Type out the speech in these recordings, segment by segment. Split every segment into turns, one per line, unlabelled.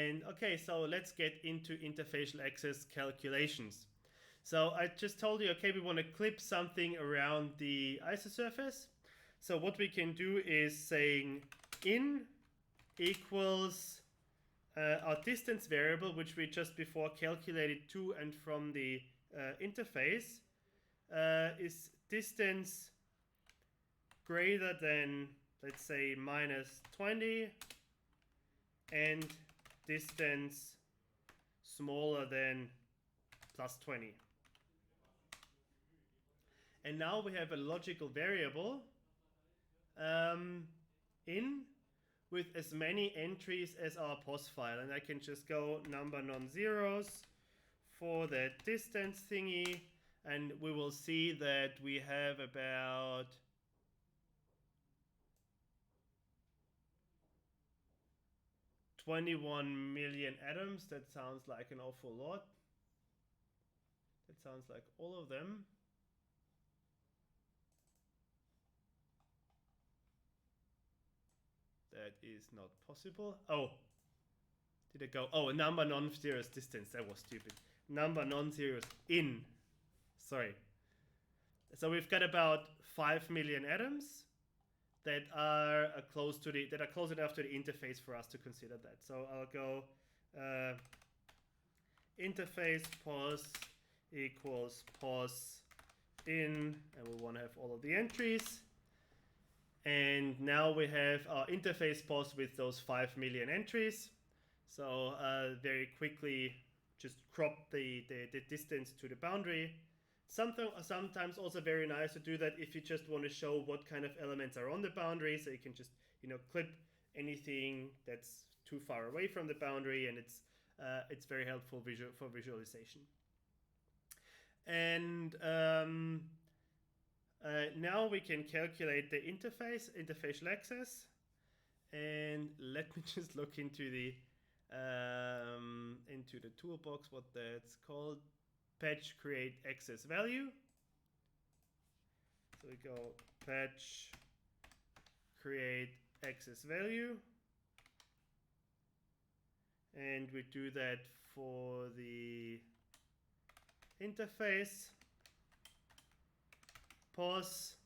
And okay, so let's get into interfacial access calculations. So I just told you, okay, we want to clip something around the isosurface. So what we can do is saying in equals our distance variable, which we just before calculated to and from the interface, is distance greater than, let's say, minus 20 and distance smaller than plus 20. And now we have a logical variable in with as many entries as our POS file. And I can just go number non-zeros for that distance thingy. And we will see that we have about 21 million atoms. That sounds like an awful lot. That sounds like all of them. That is not possible. Oh, did it go? Oh, number non-zeros distance. That was stupid. Number non-zeros in. Sorry. So we've got about 5 million atoms that are close enough to the interface for us to consider that. So I'll go interface pos equals pos in, and we want to have all of the entries. And now we have our interface pos with those 5 million entries. So very quickly just crop the distance to the boundary. Sometimes also very nice to do that if you just want to show what kind of elements are on the boundary. So you can just clip anything that's too far away from the boundary, and it's very helpful for visualization. And now we can calculate the interfacial access. And let me just look into the toolbox what that's called. Patch create access value. So we go patch create access value, and we do that for the interface pos.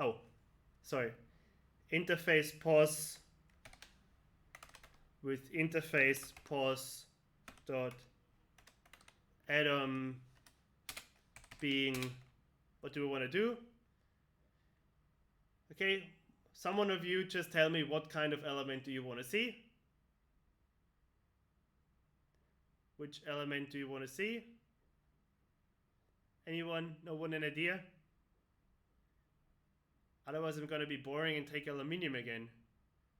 Oh, sorry. Interface pos with interface pos dot atom being, what do we want to do? Okay, someone of you just tell me what kind of element do you want to see? Which element do you want to see? Anyone? No one an idea? Otherwise I'm going to be boring and take aluminium again.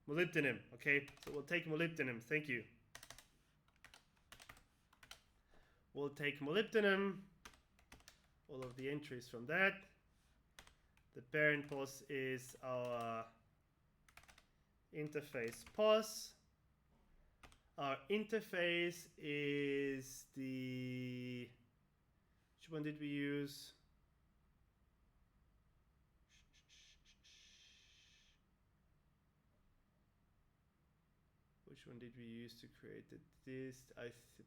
Molybdenum. Okay, so we'll take molybdenum. Thank you. We'll take molybdenum. All of the entries from that. The parent pos is our interface pos. Our interface is the... Which one did we use? Which one did we use to create this?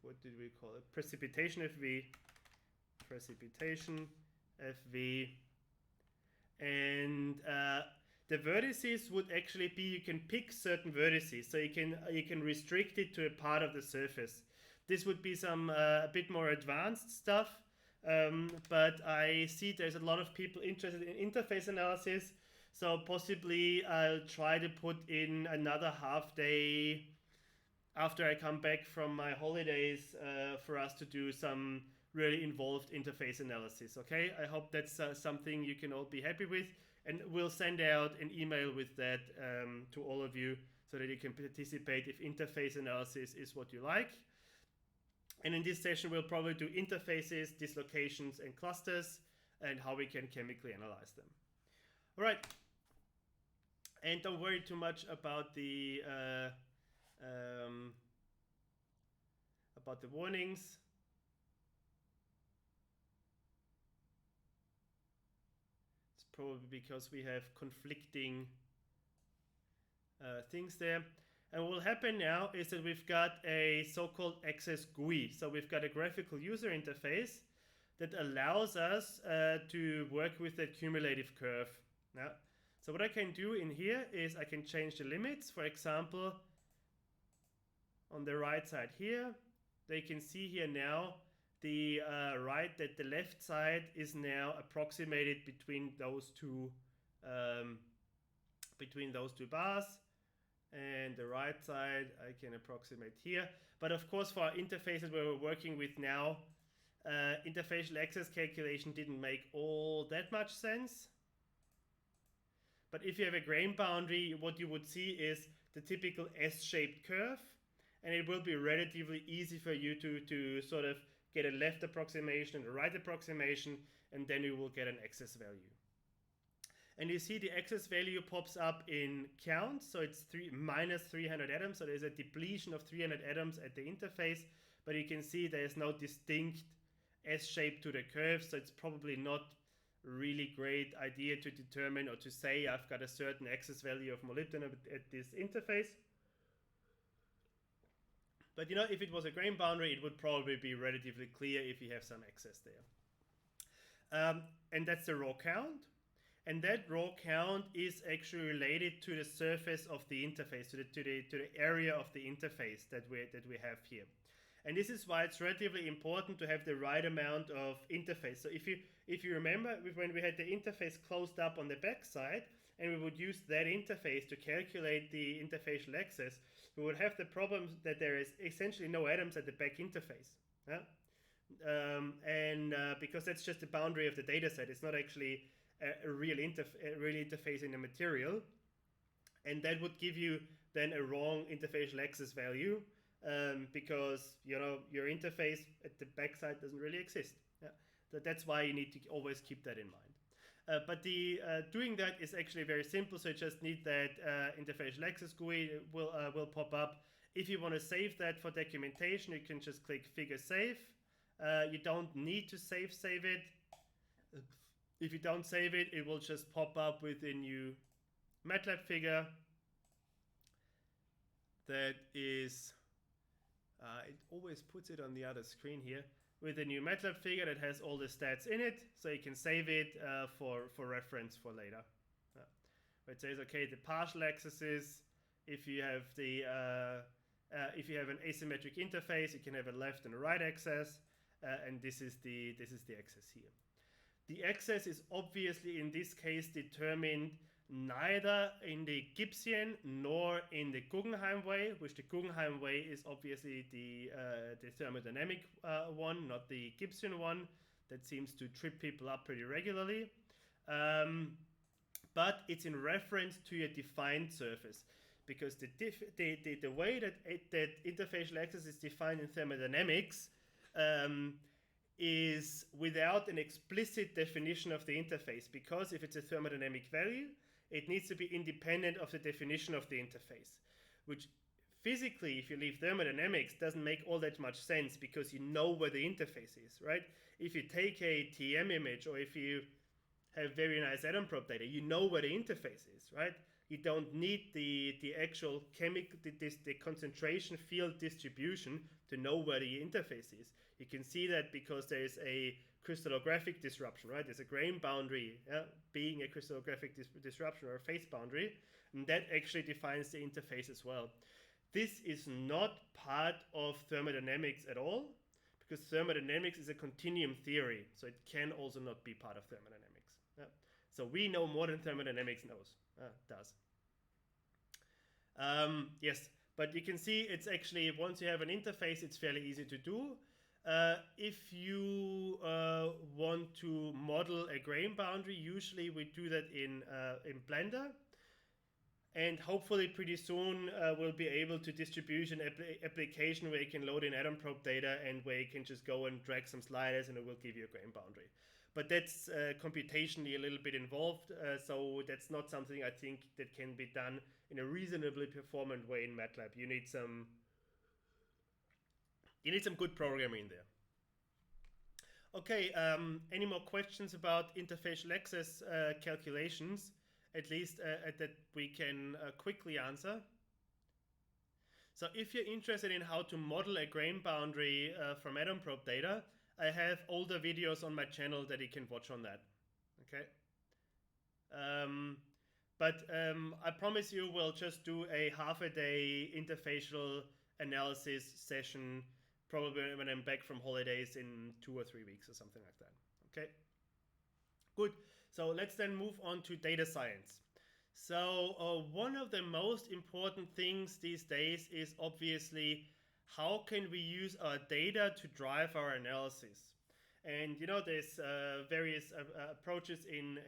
What did we call it? Precipitation FV. Precipitation FV. And the vertices would actually be, you can pick certain vertices, so you can restrict it to a part of the surface. This would be some a bit more advanced stuff, but I see there's a lot of people interested in interface analysis, so possibly I'll try to put in another half day after I come back from my holidays for us to do some really involved interface analysis. Okay, I hope that's something you can all be happy with, and we'll send out an email with that to all of you so that you can participate if interface analysis is what you like. And in this session we'll probably do interfaces, dislocations and clusters, and how we can chemically analyze them. All right, and don't worry too much about the warnings. It's probably because we have conflicting things there. And what will happen now is that we've got a so-called access GUI. So we've got a graphical user interface that allows us to work with that cumulative curve. Now, so what I can do in here is I can change the limits. For example, on the right side here, they can see here now the the left side is now approximated between those two bars, and the right side I can approximate here. But of course, for our interfaces where we're working with now, interfacial access calculation didn't make all that much sense. But if you have a grain boundary, what you would see is the typical S-shaped curve, and it will be relatively easy for you to sort of get a left approximation and a right approximation, and then you will get an access value. And you see the access value pops up in count, so it's minus 300 atoms, so there's a depletion of 300 atoms at the interface, but you can see there's no distinct S-shape to the curve, so it's probably not really great idea to determine or to say I've got a certain access value of molybdenum at this interface. But you know, if it was a grain boundary, it would probably be relatively clear if you have some access there. And that's the raw count. And that raw count is actually related to the surface of the interface, to the area of the interface that we have here. And this is why it's relatively important to have the right amount of interface. So if you remember, when we had the interface closed up on the back side, and we would use that interface to calculate the interfacial access, we would have the problem that there is essentially no atoms at the back interface. Yeah? Because that's just the boundary of the dataset. It's not actually a real interface in the material. And that would give you then a wrong interfacial access value, because you know your interface at the backside doesn't really exist. Yeah. So that's why you need to always keep that in mind. But doing that is actually very simple. So you just need that interfacial access GUI will pop up. If you want to save that for documentation, you can just click Figure Save. You don't need to save it. If you don't save it, it will just pop up with a new Matlab figure that is, it always puts it on the other screen here, with a new Matlab figure that has all the stats in it, so you can save it for reference for later. It says, okay, the partial axes, if you have an asymmetric interface, you can have a left and a right axis, and this is the axis here. The axis is obviously in this case determined neither in the Gibbsian nor in the Guggenheim way, which the Guggenheim way is obviously the thermodynamic one, not the Gibbsian one. That seems to trip people up pretty regularly. But it's in reference to a defined surface, because the way that interfacial access is defined in thermodynamics is without an explicit definition of the interface, because if it's a thermodynamic value, it needs to be independent of the definition of the interface, which physically, if you leave thermodynamics, doesn't make all that much sense, because you know where the interface is, right? If you take a TM image, or if you have very nice atom probe data, you know where the interface is, right? You don't need the actual chemical, the concentration field distribution to know where the interface is. You can see that because there is a crystallographic disruption, right? There's a grain boundary, being a crystallographic disruption or a phase boundary, and that actually defines the interface as well. This is not part of thermodynamics at all, because thermodynamics is a continuum theory, so it can also not be part of thermodynamics. So we know more than thermodynamics does. Yes, but you can see it's actually, once you have an interface, it's fairly easy to do. If you want to model a grain boundary, usually we do that in Blender. And hopefully pretty soon we'll be able to distribute an application where you can load in atom probe data and where you can just go and drag some sliders and it will give you a grain boundary. But that's computationally a little bit involved, so that's not something I think that can be done in a reasonably performant way in Matlab. You need some good programming there. Okay, any more questions about interfacial access calculations? at least that we can quickly answer. So if you're interested in how to model a grain boundary from atom probe data, I have older videos on my channel that you can watch on that. Okay. I promise you we'll just do a half a day interfacial analysis session, probably when I'm back from holidays in 2 or 3 weeks or something like that. Okay. Good. So let's then move on to data science. So one of the most important things these days is obviously how can we use our data to drive our analysis. And you know, there's various approaches in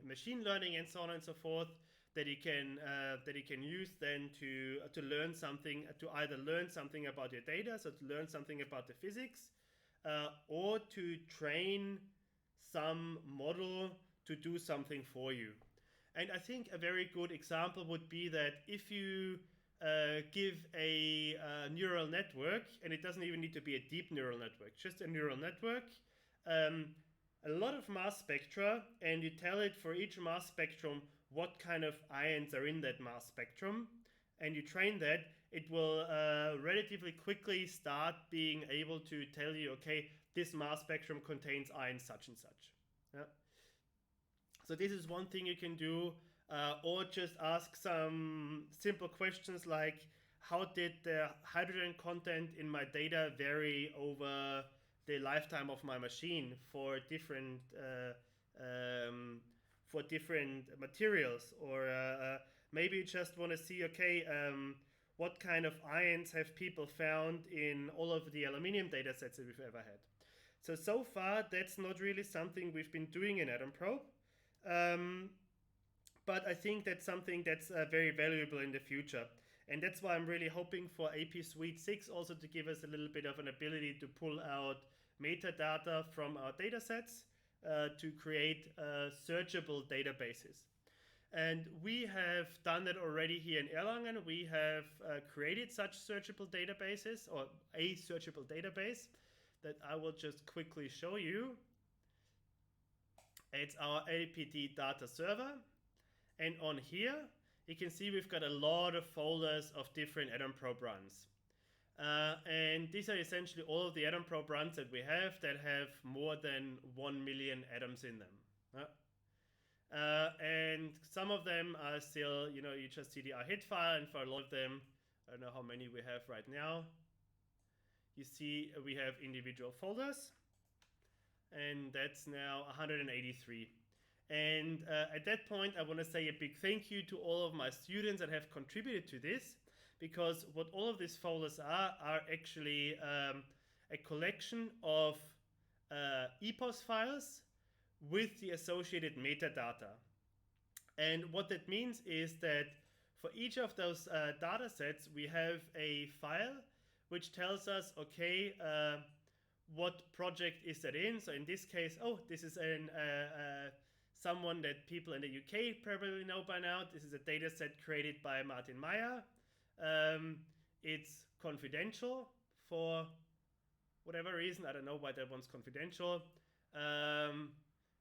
machine learning and so on and so forth that you can use then to learn something, to either learn something about your data, so to learn something about the physics, or to train some model to do something for you. And I think a very good example would be that if you give a neural network, and it doesn't even need to be a deep neural network, just a neural network, a lot of mass spectra, and you tell it for each mass spectrum what kind of ions are in that mass spectrum, and you train that, it will relatively quickly start being able to tell you, okay, this mass spectrum contains ions such and such. Yeah. So this is one thing you can do, or just ask some simple questions like, how did the hydrogen content in my data vary over the lifetime of my machine for different materials? Or maybe you just want to see, okay, what kind of ions have people found in all of the aluminium data sets that we've ever had. So far, that's not really something we've been doing in Atom Probe. But I think that's something that's very valuable in the future. And that's why I'm really hoping for AP Suite 6 also to give us a little bit of an ability to pull out metadata from our datasets to create searchable databases. And we have done that already here in Erlangen. We have created such searchable databases, or a searchable database that I will just quickly show you. It's our APT data server. And on here, you can see we've got a lot of folders of different Atom Probe runs. And these are essentially all of the Atom Probe runs that we have that have more than 1 million atoms in them. And some of them are still, you know, you just see the Hdf5 file, and for a lot of them, I don't know how many we have right now. You see we have individual folders, and that's now 183. And at that point, I want to say a big thank you to all of my students that have contributed to this, because what all of these folders are actually a collection of EPOS files with the associated metadata. And what that means is that for each of those data sets, we have a file which tells us, okay, what project is that in? So in this case, oh, this is someone that people in the UK probably know by now. This is a data set created by Martin Meyer. It's confidential for whatever reason. I don't know why that one's confidential.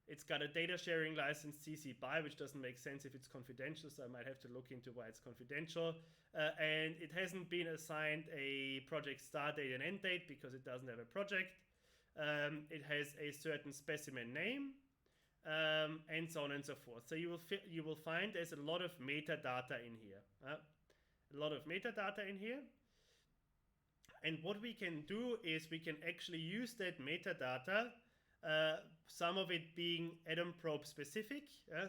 It's got a data sharing license CC BY, which doesn't make sense if it's confidential, so I might have to look into why it's confidential. And it hasn't been assigned a project start date and end date because it doesn't have a project. It has a certain specimen name, and so on and so forth. So you will find there's a lot of metadata in here. A lot of metadata in here. And what we can do is we can actually use that metadata, some of it being Atom Probe specific.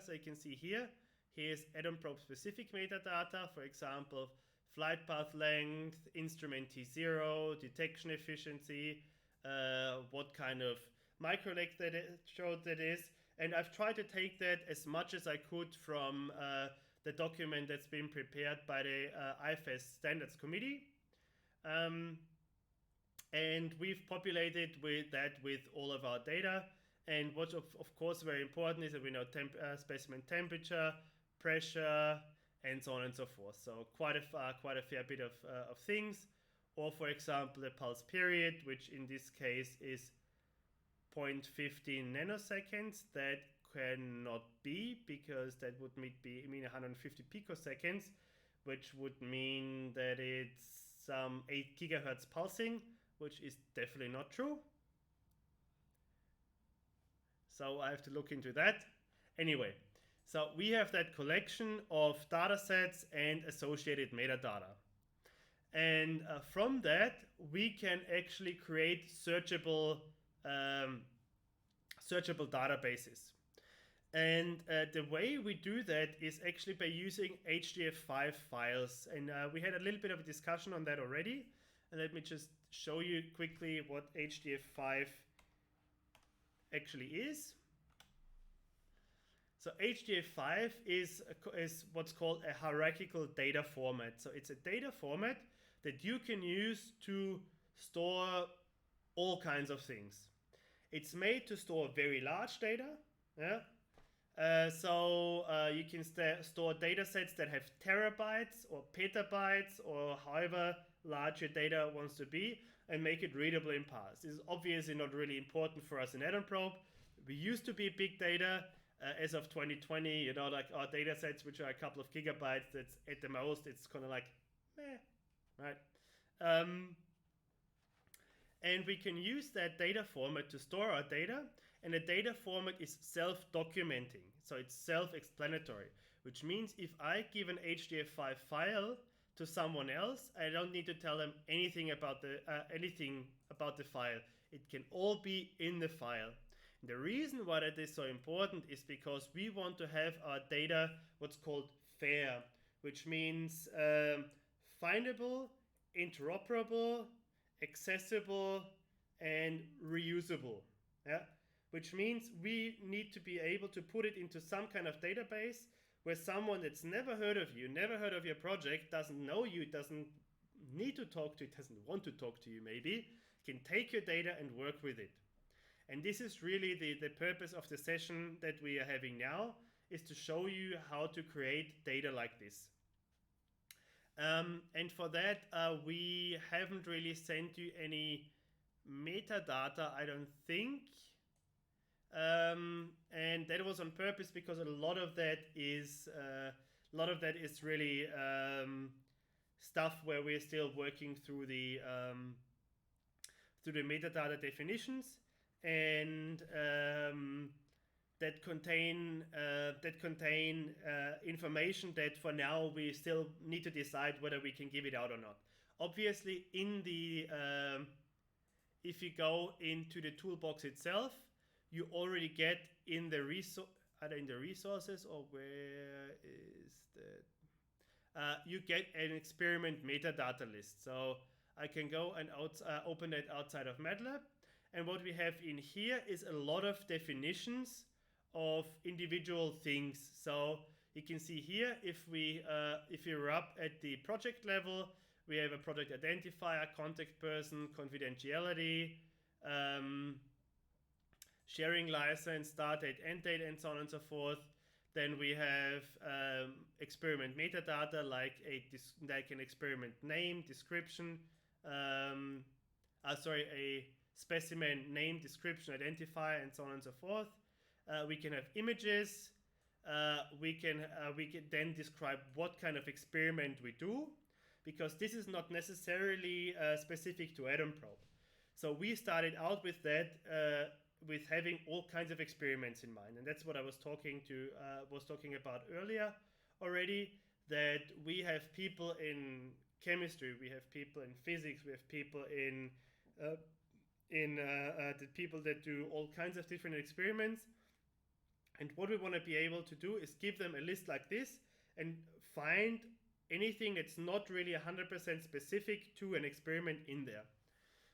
So you can see here, here's Atom Probe specific metadata, for example, flight path length, instrument T0, detection efficiency, what kind of microlake that is. And I've tried to take that as much as I could from the document that's been prepared by the IFS Standards Committee. And we've populated with all of our data. And what's of course very important is that we know specimen temperature, pressure, and so on and so forth. So quite a fair bit of things. Or for example, the pulse period, which in this case is 0.15 nanoseconds. That cannot be, because that would mean 150 picoseconds, which would mean that it's some 8 gigahertz pulsing, which is definitely not true. So I have to look into that. Anyway, so we have that collection of datasets and associated metadata. And from that, we can actually create searchable databases. And the way we do that is actually by using Hdf5 files. And we had a little bit of a discussion on that already. And let me just show you quickly what Hdf5 actually is. So Hdf5 is what's called a hierarchical data format. So it's a data format that you can use to store all kinds of things. It's made to store very large data. Yeah. You can store data sets that have terabytes or petabytes or however large your data wants to be, and make it readable in parse. This is obviously not really important for us in Atom Probe. We used to be big data. As of 2020, like our data sets, which are a couple of gigabytes, that's at the most, it's kind of like, meh, right? And we can use that data format to store our data, and the data format is self-documenting, so it's self-explanatory, which means if I give an Hdf5 file to someone else, I don't need to tell them anything about the file. It can all be in the file. The reason why that is so important is because we want to have our data what's called fair, which means findable, interoperable, accessible, and reusable. Yeah? Which means we need to be able to put it into some kind of database where someone that's never heard of you, never heard of your project, doesn't know you, doesn't need to talk to you, doesn't want to talk to you maybe, can take your data and work with it. And this is really the purpose of the session that we are having now, is to show you how to create data like this. And for that, we haven't really sent you any metadata, I don't think. And that was on purpose because a lot of that is really stuff where we're still working through the metadata definitions. And that contain information that for now we still need to decide whether we can give it out or not. Obviously, in the if you go into the toolbox itself, you already get in the either in the resources or where is that? You get an experiment metadata list. So I can go and open it outside of Matlab. And what we have in here is a lot of definitions of individual things. So you can see here, if you're up at the project level, we have a project identifier, contact person, confidentiality, sharing license, start date, end date, and so on and so forth. Then we have experiment metadata like an experiment name, description, a specimen name, description, identifier, and so on and so forth. We can have images. We can then describe what kind of experiment we do, because this is not necessarily specific to Atom Probe. So we started out with that, with having all kinds of experiments in mind, and that's what I was talking about earlier already. That we have people in chemistry, we have people in physics, we have people in the people that do all kinds of different experiments. And what we want to be able to do is give them a list like this and find anything that's not really 100% specific to an experiment in there.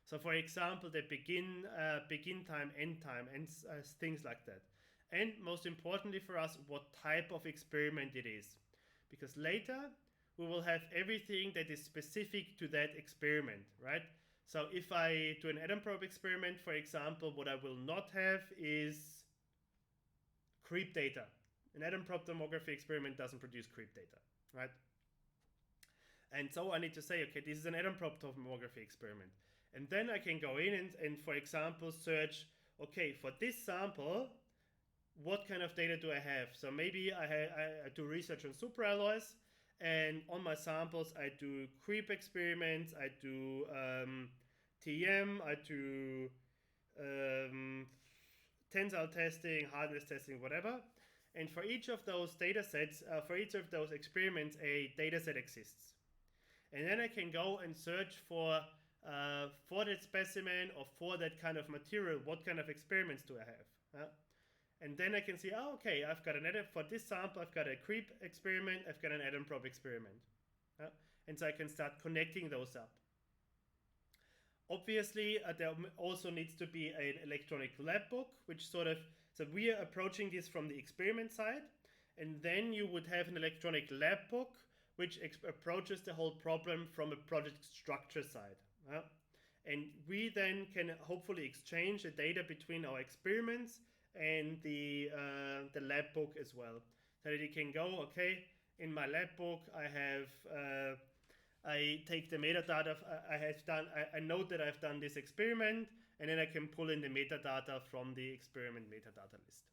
So for example, the begin time, end time, and things like that. And most importantly for us, what type of experiment it is. Because later we will have everything that is specific to that experiment, right? So if I do an Atom Probe experiment, for example, what I will not have is creep data. An Atom Probe tomography experiment doesn't produce creep data, right? And so I need to say, okay, this is an Atom Probe tomography experiment. And then I can go in and for example, search, okay, for this sample, what kind of data do I have? So maybe I do research on superalloys, and on my samples I do creep experiments, I do TEM, I do tensile testing, hardness testing, whatever. And for each of those data sets, for each of those experiments, a data set exists. And then I can go and search for that specimen or for that kind of material, what kind of experiments do I have? And then I can see, oh, okay, I've got an atom for this sample, I've got a creep experiment, I've got an atom probe experiment. And so I can start connecting those up. Obviously, there also needs to be an electronic lab book, which sort of, so we are approaching this from the experiment side, and then you would have an electronic lab book, which approaches the whole problem from a project structure side. And we then can hopefully exchange the data between our experiments and the lab book as well. So that you can go, okay, in my lab book I have I take the metadata I note that I've done this experiment, and then I can pull in the metadata from the experiment metadata list.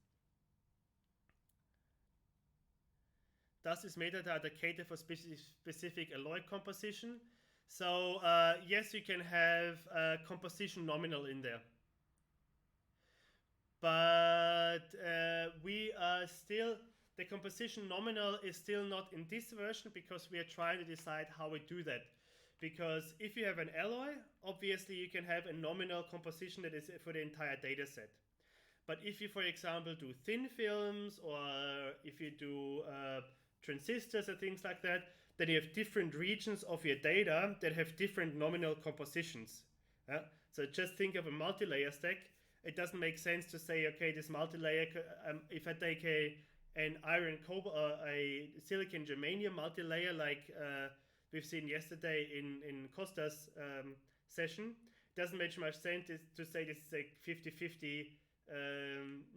Does this metadata cater for specific alloy composition? So yes, you can have composition nominal in there. But we are still, the composition nominal is still not in this version because we are trying to decide how we do that. Because if you have an alloy, obviously you can have a nominal composition that is for the entire data set. But if you, for example, do thin films, or if you do transistors or things like that, then you have different regions of your data that have different nominal compositions. So just think of a multi-layer stack. It doesn't make sense to say, okay, this multi-layer, if I take an iron cobalt or a silicon germanium multi-layer like we've seen yesterday in Costa's session, it doesn't make much sense to say this is a 50-50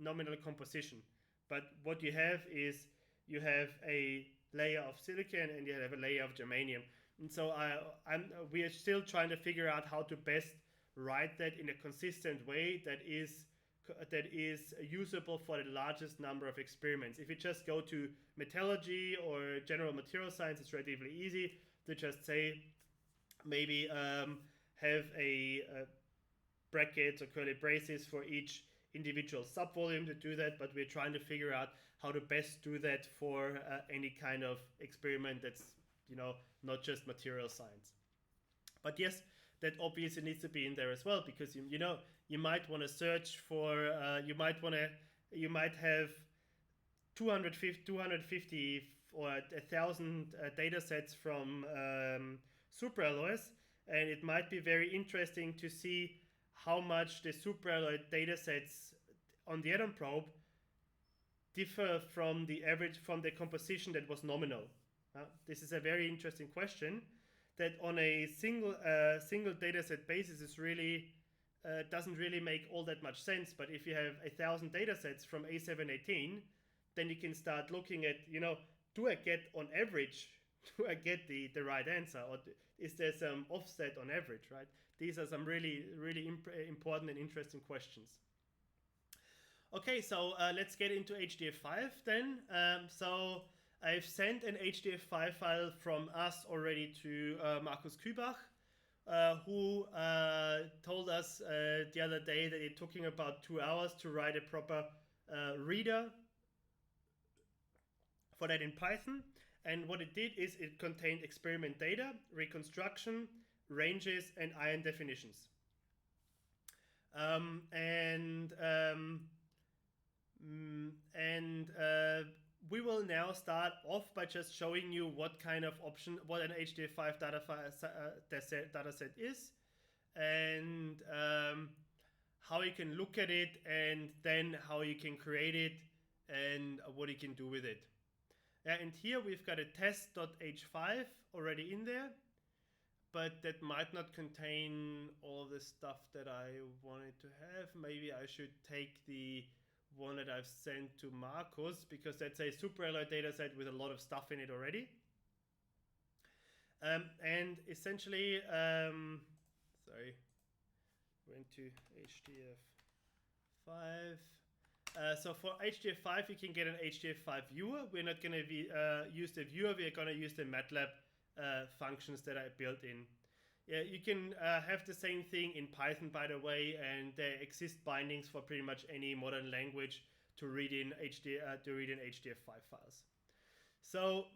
nominal composition. But what you have is you have a layer of silicon and you have a layer of germanium. And so we are still trying to figure out how to best write that in a consistent way that is usable for the largest number of experiments. If you just go to metallurgy or general material science, it's relatively easy to just say, maybe have a brackets or curly braces for each individual subvolume to do that, but we're trying to figure out how to best do that for any kind of experiment that's, not just material science. But yes, that obviously needs to be in there as well, because you might want to search for you might have 250 or 1,000 data sets from superalloys, and it might be very interesting to see how much the superalloy data sets on the atom probe differ from the average, from the composition that was nominal. This is a very interesting question that on a single data set basis is really doesn't really make all that much sense. But if you have 1,000 data sets from A718, then you can start looking at, do I get on average, do I get the right answer, or is there some offset on average, right? These are some really important and interesting questions. Okay, so let's get into Hdf5 then. So I've sent an Hdf5 file from us already to Markus Kübach, who told us the other day that it took him about 2 hours to write a proper reader for that in Python. And what it did is it contained experiment data, reconstruction, ranges, and ion definitions. We will now start off by just showing you what kind of what an Hdf5 dataset is, and how you can look at it, and then how you can create it, and what you can do with it. And here we've got a test.h5 already in there, but that might not contain all the stuff that I wanted to have. Maybe I should take the one that I've sent to Markus, because that's a superalloy dataset with a lot of stuff in it already. And essentially, sorry, went to Hdf5 So for Hdf5, you can get an Hdf5 viewer. We're not going to use the viewer. We're going to use the Matlab functions that are built in. Yeah, you can have the same thing in Python, by the way, and there exist bindings for pretty much any modern language to read in Hdf5 files. So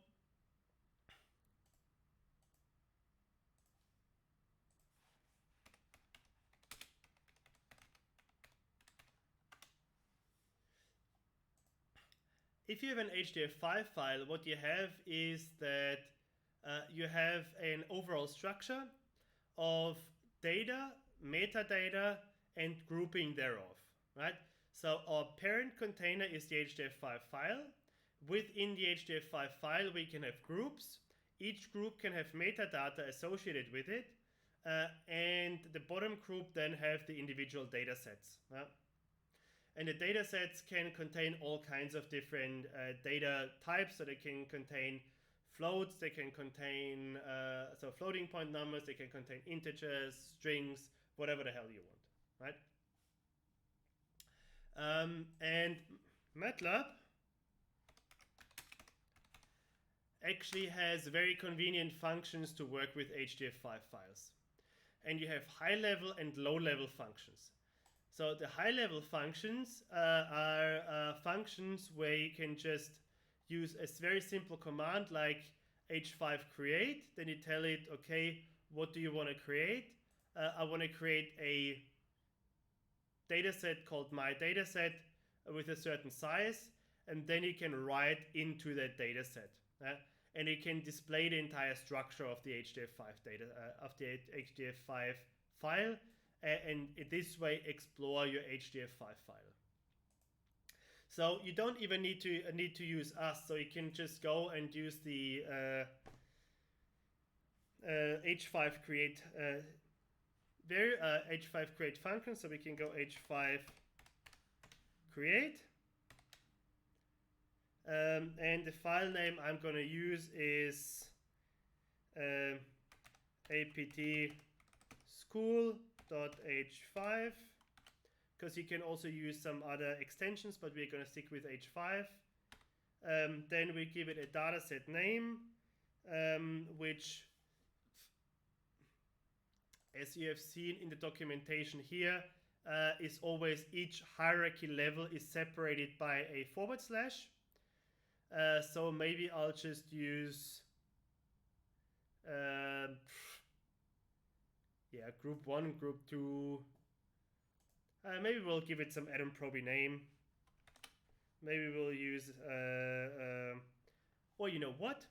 if you have an Hdf5 file, what you have is that you have an overall structure of data, metadata, and grouping thereof, right? So our parent container is the Hdf5 file. Within the Hdf5 file, we can have groups. Each group can have metadata associated with it. And the bottom group then have the individual data sets. And the data sets can contain all kinds of different data types. So they can contain floats, they can contain so floating point numbers, they can contain integers, strings, whatever the hell you want, right? And Matlab actually has very convenient functions to work with Hdf5 files. And you have high-level and low-level functions. So the high-level functions are functions where you can just use a very simple command like h5 create. Then you tell it, okay, what do you want to create? I want to create a dataset called my dataset with a certain size, and then you can write into that dataset. And you can display the entire structure of the Hdf5 data of the Hdf5 file, and in this way explore your Hdf5 file. So you don't even need to use us. So you can just go and use the h5 create h5 create function. So we can go h5 create. And the file name I'm going to use is apt school.h5, because you can also use some other extensions, but we're going to stick with h5. Then we give it a dataset name, which, as you have seen in the documentation here, is always each hierarchy level is separated by a /. So maybe I'll just use group 1, group 2. Maybe we'll give it some Adam Proby name. Maybe we'll use or you know what?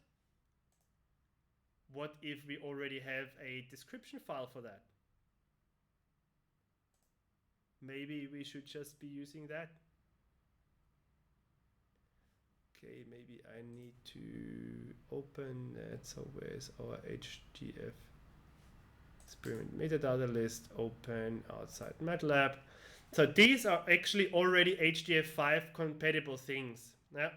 What if we already have a description file for that? Maybe we should just be using that. Okay, maybe I need to open that. So where's our HDF experiment metadata list? Open outside Matlab. So these are actually already Hdf5 compatible things. Yeah.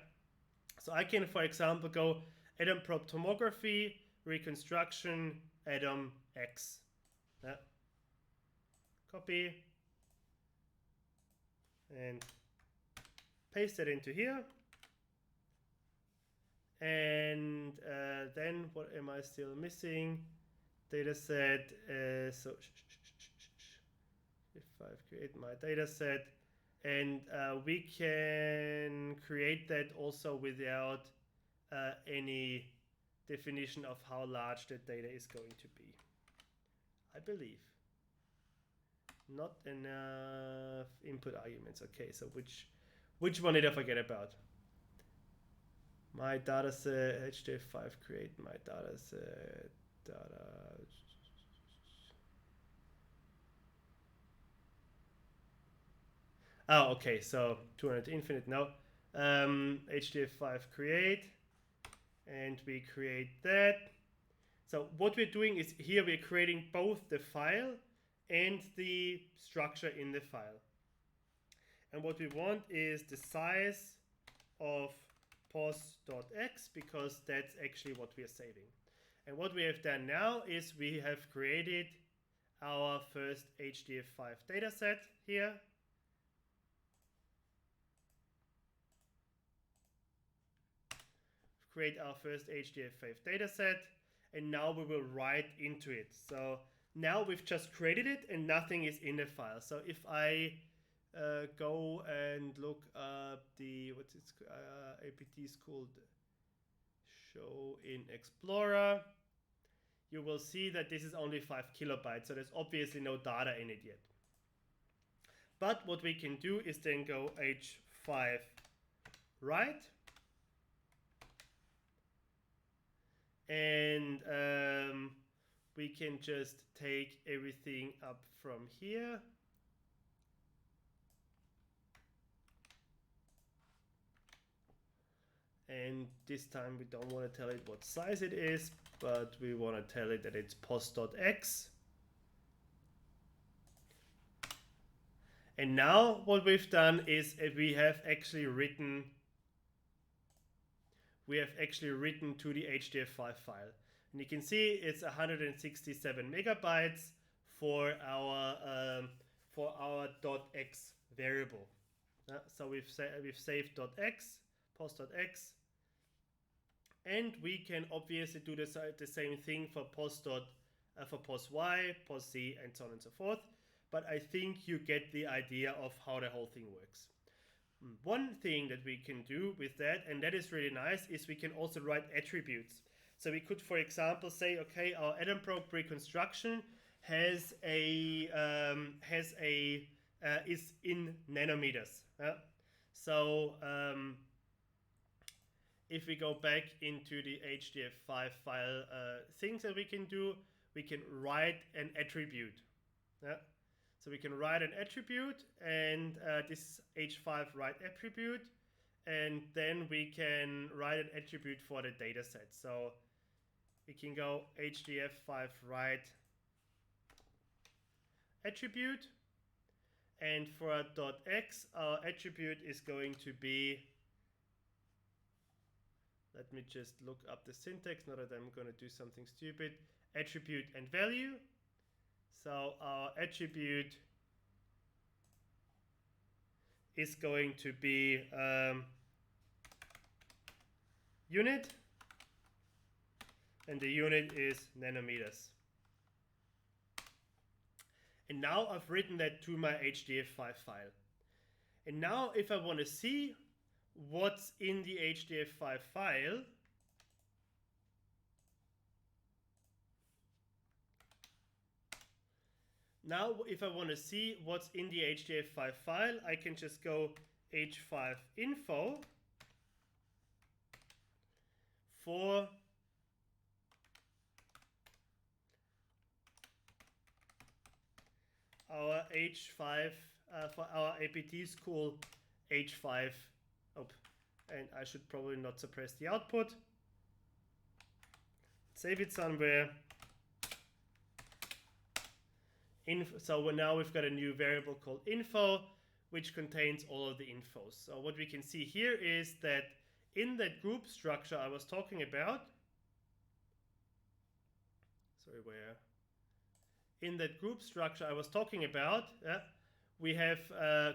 So I can, for example, go Adam probe tomography, reconstruction, Adam X. Yeah. Copy. And paste it into here. And then what am I still missing? Dataset. So if I create my dataset, and we can create that also without any definition of how large the data is going to be. I believe. Not enough input arguments. Okay, so which one did I forget about? My dataset, Hdf5 create my dataset, data. Oh, okay, so 200 infinite, no. Hdf5 create, and we create that. So what we're doing is here we're creating both the file and the structure in the file. And what we want is the size of pos.x, because that's actually what we are saving. And what we have done now is we have created our first Hdf5 dataset here. create our first Hdf5 dataset, and now we will write into it. So now we've just created it and nothing is in the file. So if I go and look up the, what's it, APT is called show in Explorer, you will see that this is only 5 kilobytes. So there's obviously no data in it yet. But what we can do is then go H5 write, and we can just take everything up from here. And this time we don't want to tell it what size it is, but we want to tell it that it's post.x. And now what we've done is we have actually written to the Hdf5 file. And you can see it's 167 megabytes for our .x variable. So we've saved .x, post.x, and we can obviously do the same thing for post.y, post.z, and so on and so forth. But I think you get the idea of how the whole thing works. One thing that we can do with that, and that is really nice, is we can also write attributes. So we could, for example, say, okay, our Adam probe reconstruction is in nanometers. So if we go back into the Hdf5 file things that we can do, we can write an attribute. So we can write an attribute, and this H5 write attribute, and then we can write an attribute for the dataset. So we can go Hdf5 write attribute, and for a .x, our attribute is going to be, let me just look up the syntax, not that I'm going to do something stupid, attribute and value. So our attribute is going to be unit, and the unit is nanometers. And now I've written that to my Hdf5 file. And now if I want to see what's in the Hdf5 file, now if I want to see what's in the Hdf5 file, I can just go h5 info for our H5 for our APT school H5. Oh, and I should probably not suppress the output. Save it somewhere. So now we've got a new variable called info, which contains all of the infos. So what we can see here is that in that group structure I was talking about, in that group structure I was talking about, we have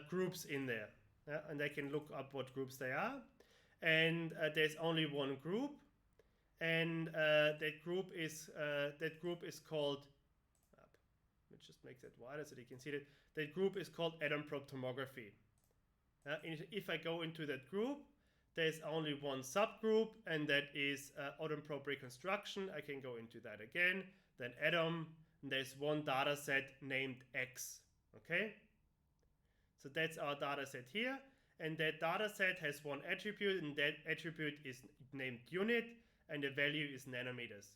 groups in there, and I can look up what groups they are. And there's only one group, and that group is called. Let me just make that wider so you can see that. That group is called Adam probe tomography. If I go into that group, there's only one subgroup, and that is Adam probe reconstruction. I can go into that again. Then Adam. And there's one data set named X. Okay? So that's our data set here. And that data set has one attribute, and that attribute is named unit, and the value is nanometers.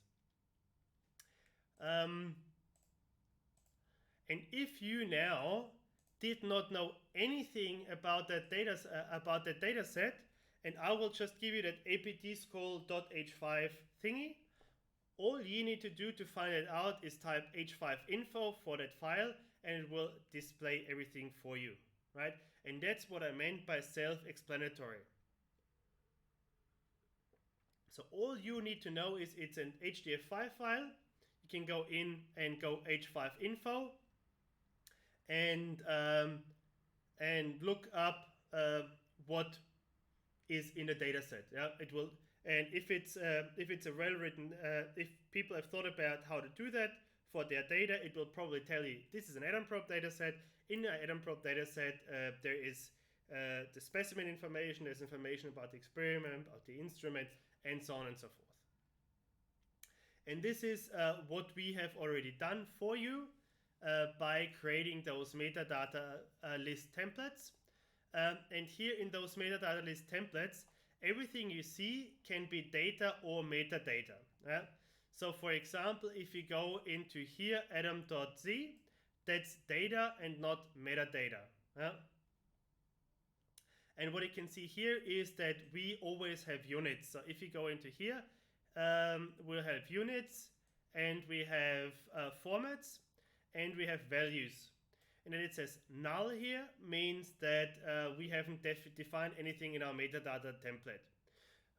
And if you now did not know anything about that data set, and I will just give you that apt scroll.h5 thingy, all you need to do to find it out is type h5 info for that file, and it will display everything for you, right? And that's what I meant by self-explanatory. So all you need to know is it's an Hdf5 file. You can go in and go h5 info and look up what is in the dataset. Yeah, it will, And if it's a well-written, if people have thought about how to do that for their data, it will probably tell you this is an atom probe dataset. In the atom probe dataset, there is the specimen information, there's information about the experiment, about the instrument, and so on and so forth. And this is what we have already done for you by creating those metadata list templates. And here in those metadata list templates, everything you see can be data or metadata. So for example, if you go into here, atom.z, that's data and not metadata. And what you can see here is that we always have units. So if you go into here, we'll have units, and we have formats, and we have values. And then it says null here means that we haven't defined anything in our metadata template.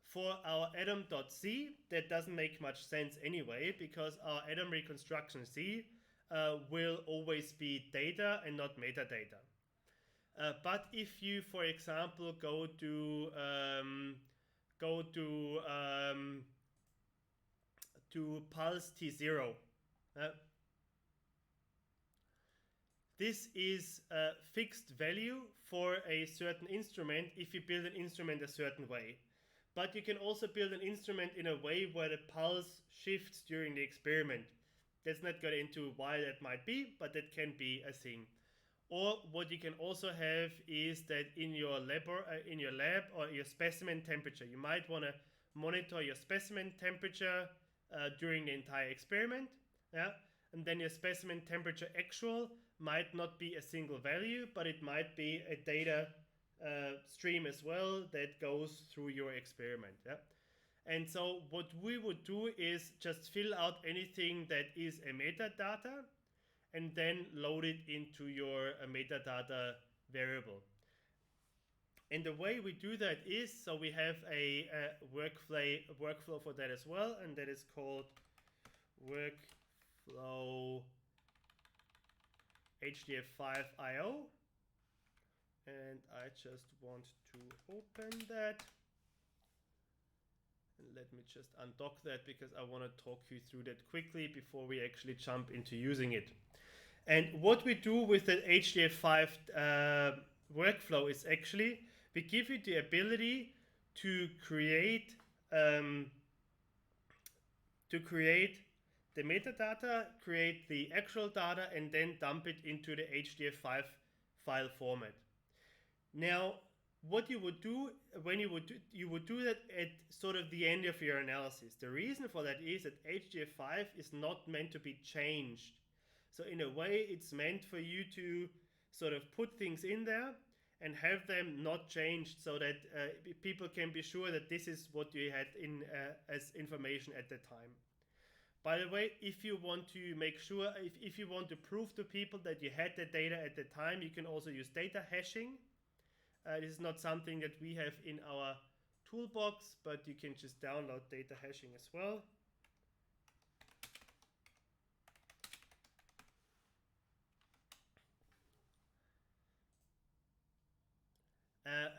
For our atom.z, that doesn't make much sense anyway, because our atom reconstruction Z will always be data and not metadata. But if you, for example, go to pulse T0, this is a fixed value for a certain instrument if you build an instrument a certain way. But you can also build an instrument in a way where the pulse shifts during the experiment. Let's not get into why that might be, but that can be a thing. Or what you can also have is that in your lab or your specimen temperature, you might want to monitor your specimen temperature during the entire experiment. And then your specimen temperature actual might not be a single value, but it might be a data stream as well that goes through your experiment. And so what we would do is just fill out anything that is a metadata and then load it into your metadata variable. And the way we do that is, so we have a workflow for that as well, and that is called workflow Hdf5 IO. And I just want to open that. And let me just undock that because I want to talk you through that quickly before we actually jump into using it. And what we do with the Hdf5 workflow is actually we give you the ability to create the metadata, create the actual data, and then dump it into the Hdf5 file format. Now, what you would do when you would do that at sort of the end of your analysis. The reason for that is that Hdf5 is not meant to be changed. So in a way, it's meant for you to sort of put things in there and have them not changed, so that people can be sure that this is what you had in as information at the time. By the way, if you want to make sure, if you want to prove to people that you had the data at the time, you can also use data hashing. This is not something that we have in our toolbox, but you can just download data hashing as well.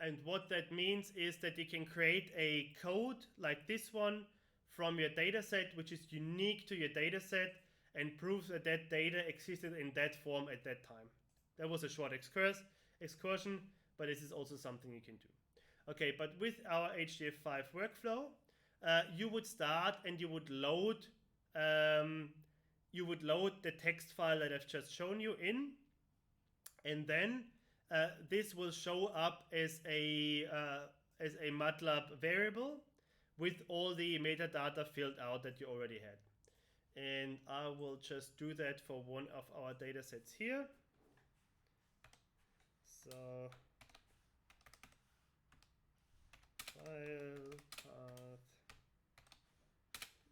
And what that means is that you can create a code like this one from your dataset, which is unique to your dataset, and proves that that data existed in that form at that time. That was a short excursion, but this is also something you can do. Okay, but with our Hdf5 workflow, you would start and you would load the text file that I've just shown you in, and then this will show up as a Matlab variable with all the metadata filled out that you already had. And I will just do that for one of our data sets here. So file path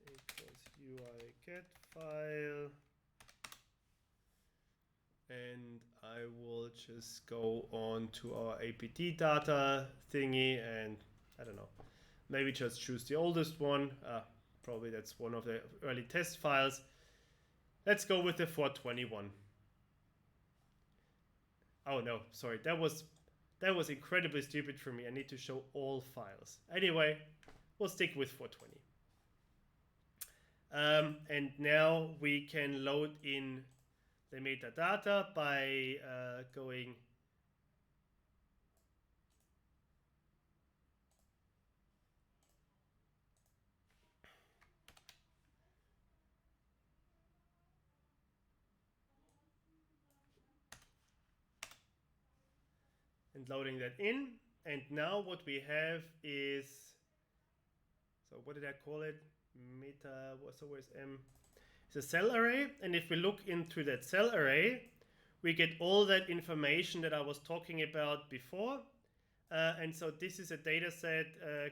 equals UI get file. And I will just go on to our APT data thingy, and I don't know, maybe just choose the oldest one. Probably that's one of the early test files. Let's go with the 421. Oh no, sorry, that was incredibly stupid for me. I need to show all files. Anyway, we'll stick with 420. And now we can load in the metadata by going and loading that in. And now what we have is, so what did I call it? Meta, what's always M? It's a cell array. And if we look into that cell array, we get all that information that I was talking about before. And so this is a data set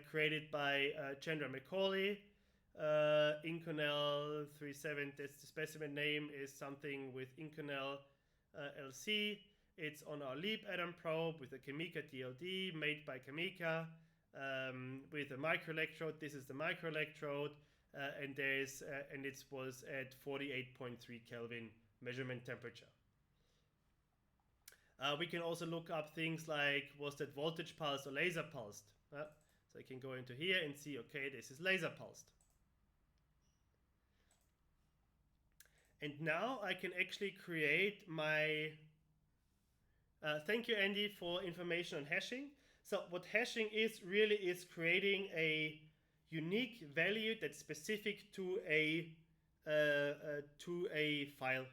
created by Chandra McCauley. Inconel 37, that's the specimen name, is something with Inconel LC. It's on our Leap atom probe with a Kamika DLD made by Kamika with a microelectrode. This is the microelectrode, and it was at 48.3 Kelvin measurement temperature. We can also look up things like, was that voltage pulsed or laser pulsed? So I can go into here and see, okay, this is laser pulsed. And now I can actually create my, thank you Andy for information on hashing. So what hashing is really is creating a unique value that's specific to a file,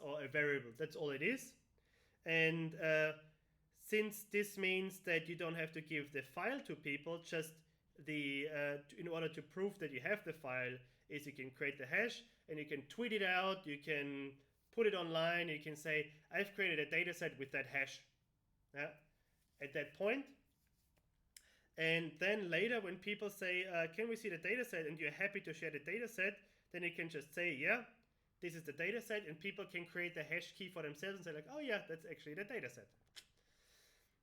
or a variable. That's all it is. And since this means that you don't have to give the file to people, just in order to prove that you have the file, is you can create the hash and you can tweet it out, you can put it online, you can say, I've created a dataset with that hash at that point. And then later when people say, can we see the dataset, and you're happy to share the dataset, then you can just say, yeah, this is the dataset, and people can create the hash key for themselves and say like, oh yeah, that's actually the dataset.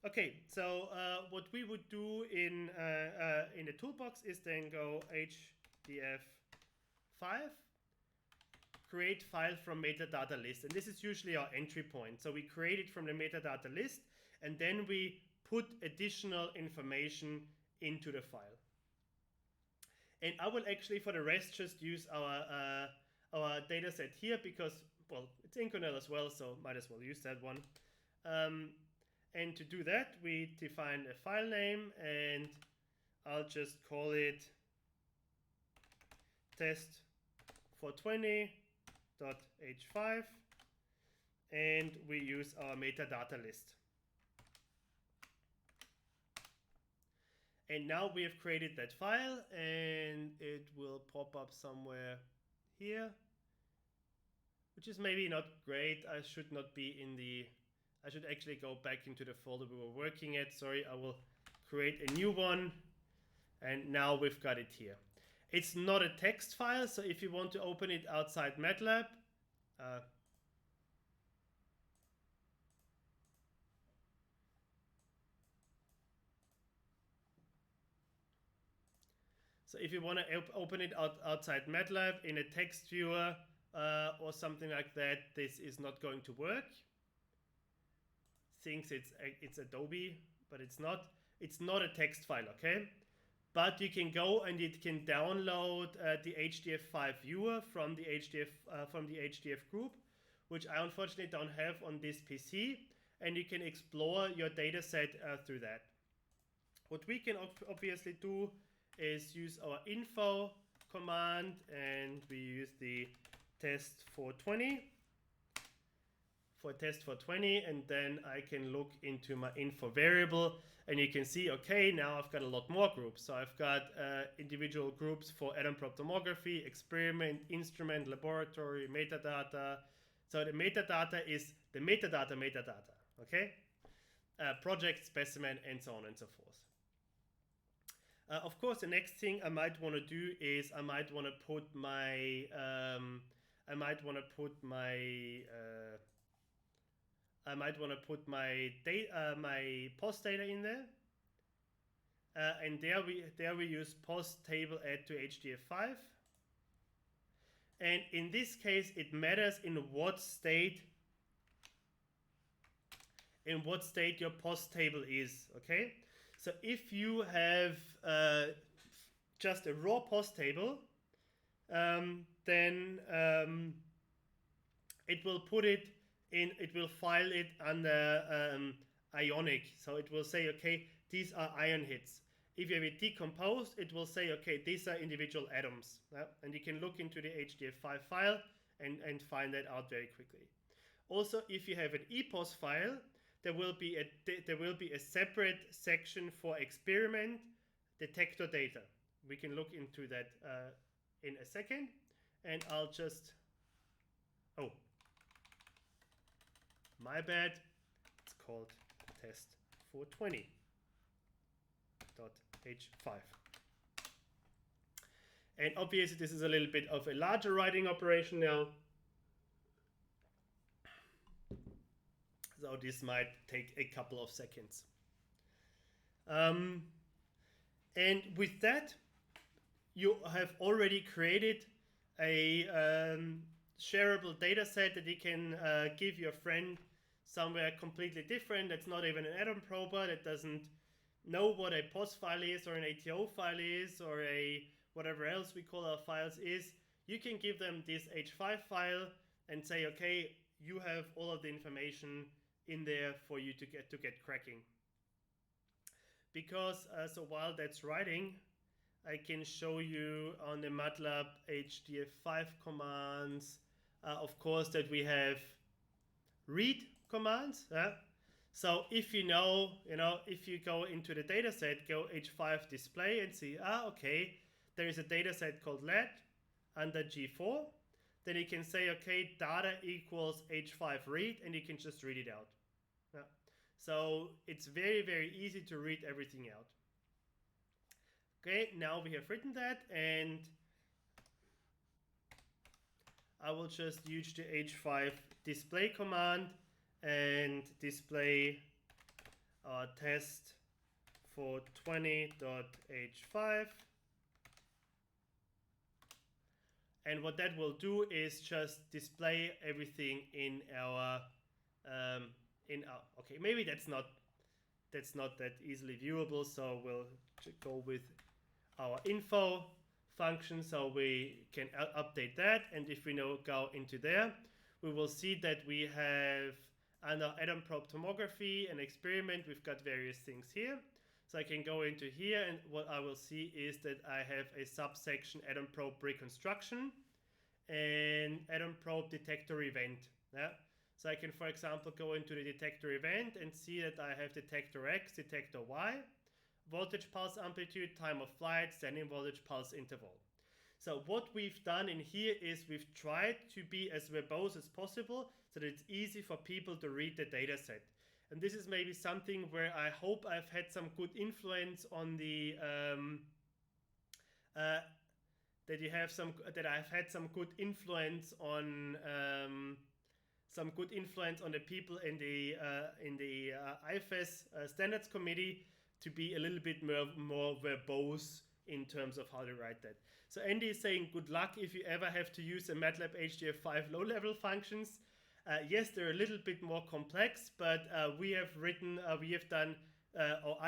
Okay, so what we would do in the toolbox is then go Hdf5, create file from metadata list, and this is usually our entry point. So we create it from the metadata list, and then we put additional information into the file. And I will actually, for the rest, just use our dataset here because, well, it's Inconel as well, so might as well use that one. And to do that, we define a file name, and I'll just call it test420.h5, and we use our metadata list. And now we have created that file, and it will pop up somewhere here, which is maybe not great. I should not be in I should actually go back into the folder we were working at. Sorry, I will create a new one, and now we've got it here. It's not a text file, so if you want to open it outside Matlab, so if you want to open it outside Matlab in a text viewer or something like that, this is not going to work. Thinks it's Adobe, but it's not. It's not a text file, okay? But you can go and it can download the Hdf5 Viewer from the HDF group, which I unfortunately don't have on this PC, and you can explore your data set through that. What we can obviously do is use our info command, and we use the test420 for test420, and then I can look into my info variable, and you can see, okay, now I've got a lot more groups. So I've got individual groups for atom probe tomography, experiment, instrument, laboratory, metadata. So the metadata is the metadata, okay? Project, specimen, and so on and so forth. Of course, the next thing I might want to do is I might want to put my my post data in there, and there we use post table add to Hdf5, and in this case it matters in what state your post table is. Okay, so if you have just a raw pos table, then it will put it in, it will file it under ionic. So it will say, okay, these are ion hits. If you have it decomposed, it will say, okay, these are individual atoms. And you can look into the Hdf5 file and find that out very quickly. Also, if you have an EPOS file, there will be a separate section for experiment detector data. We can look into that in a second, and I'll just, oh, my bad, it's called test 420.h5. And obviously this is a little bit of a larger writing operation now. So this might take a couple of seconds. And with that, you have already created a shareable data set that you can give your friend somewhere completely different. That's not even an atom prober, that doesn't know what a POS file is or an ATO file is or a whatever else we call our files is. You can give them this H5 file and say, okay, you have all of the information in there for you to get cracking. Because so while that's writing, I can show you on the Matlab Hdf5 commands, of course, that we have read commands. So if you know, if you go into the dataset, go H5 display and see, okay, there is a dataset called LED under G4. Then you can say, okay, data equals H5 read, and you can just read it out. So it's very, very easy to read everything out. Okay, now we have written that, and I will just use the H5 display command and display our test for 20.h5. And what that will do is just display everything in our okay, maybe that's not that easily viewable, so we'll go with our info function so we can update that. And if we now go into there, we will see that we have under atom probe tomography and experiment, we've got various things here. So I can go into here, and what I will see is that I have a subsection atom probe reconstruction and atom probe detector event. So I can, for example, go into the detector event and see that I have detector X, detector Y, voltage pulse amplitude, time of flight, standing voltage pulse interval. So what we've done in here is we've tried to be as verbose as possible so that it's easy for people to read the data set. And this is maybe something where I hope I've had some good influence on the that I've had some good influence on the people in the IFS standards committee to be a little bit more verbose in terms of how to write that. So Andy is saying, good luck if you ever have to use a Matlab Hdf5 low-level functions. Yes, they're a little bit more complex, but I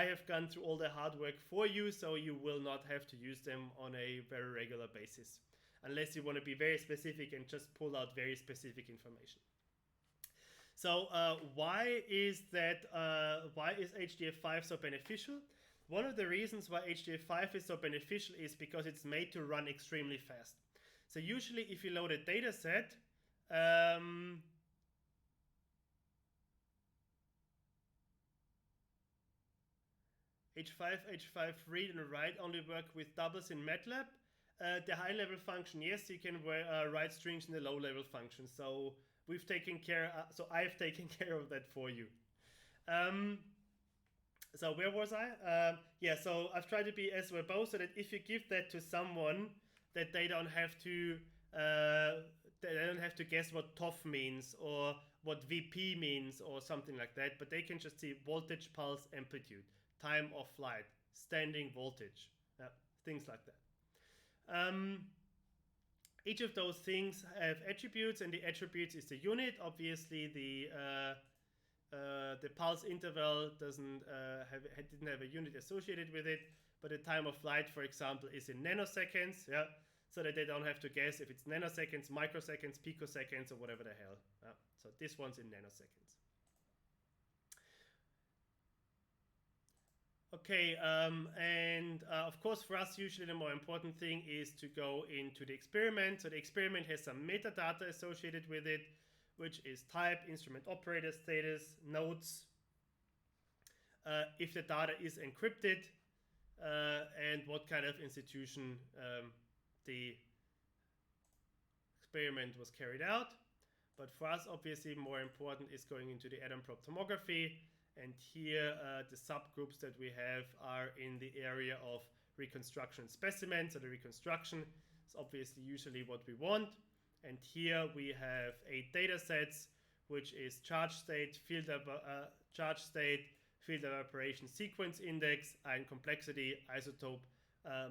have gone through all the hard work for you, so you will not have to use them on a very regular basis, unless you want to be very specific and just pull out very specific information. So why is Hdf5 so beneficial? One of the reasons why Hdf5 is so beneficial is because it's made to run extremely fast. So usually if you load a data set, H5 read and write only work with doubles in Matlab. The high level function, yes, you can write strings in the low level function. So we've taken care, I've taken care of that for you. So where was I? Yeah, so I've tried to be as verbose so that if you give that to someone, that they don't have to guess what TOF means or what VP means or something like that, but they can just see voltage, pulse, amplitude, time of flight, standing voltage, things like that. Each of those things have attributes, and the attributes is the unit. Obviously, the pulse interval didn't have a unit associated with it, but the time of flight, for example, is in nanoseconds, yeah, so that they don't have to guess if it's nanoseconds, microseconds, picoseconds, or whatever the hell. Yeah. So this one's in nanoseconds. Okay, and of course for us usually the more important thing is to go into the experiment. So the experiment has some metadata associated with it, which is type, instrument operator status, nodes, if the data is encrypted, and what kind of institution the experiment was carried out. But for us, obviously, more important is going into the atom probe tomography. And here, the subgroups that we have are in the area of reconstruction specimens. So the reconstruction is obviously usually what we want. And here we have 8 data sets, which is charge state, field evaporation sequence index, ion complexity, isotope,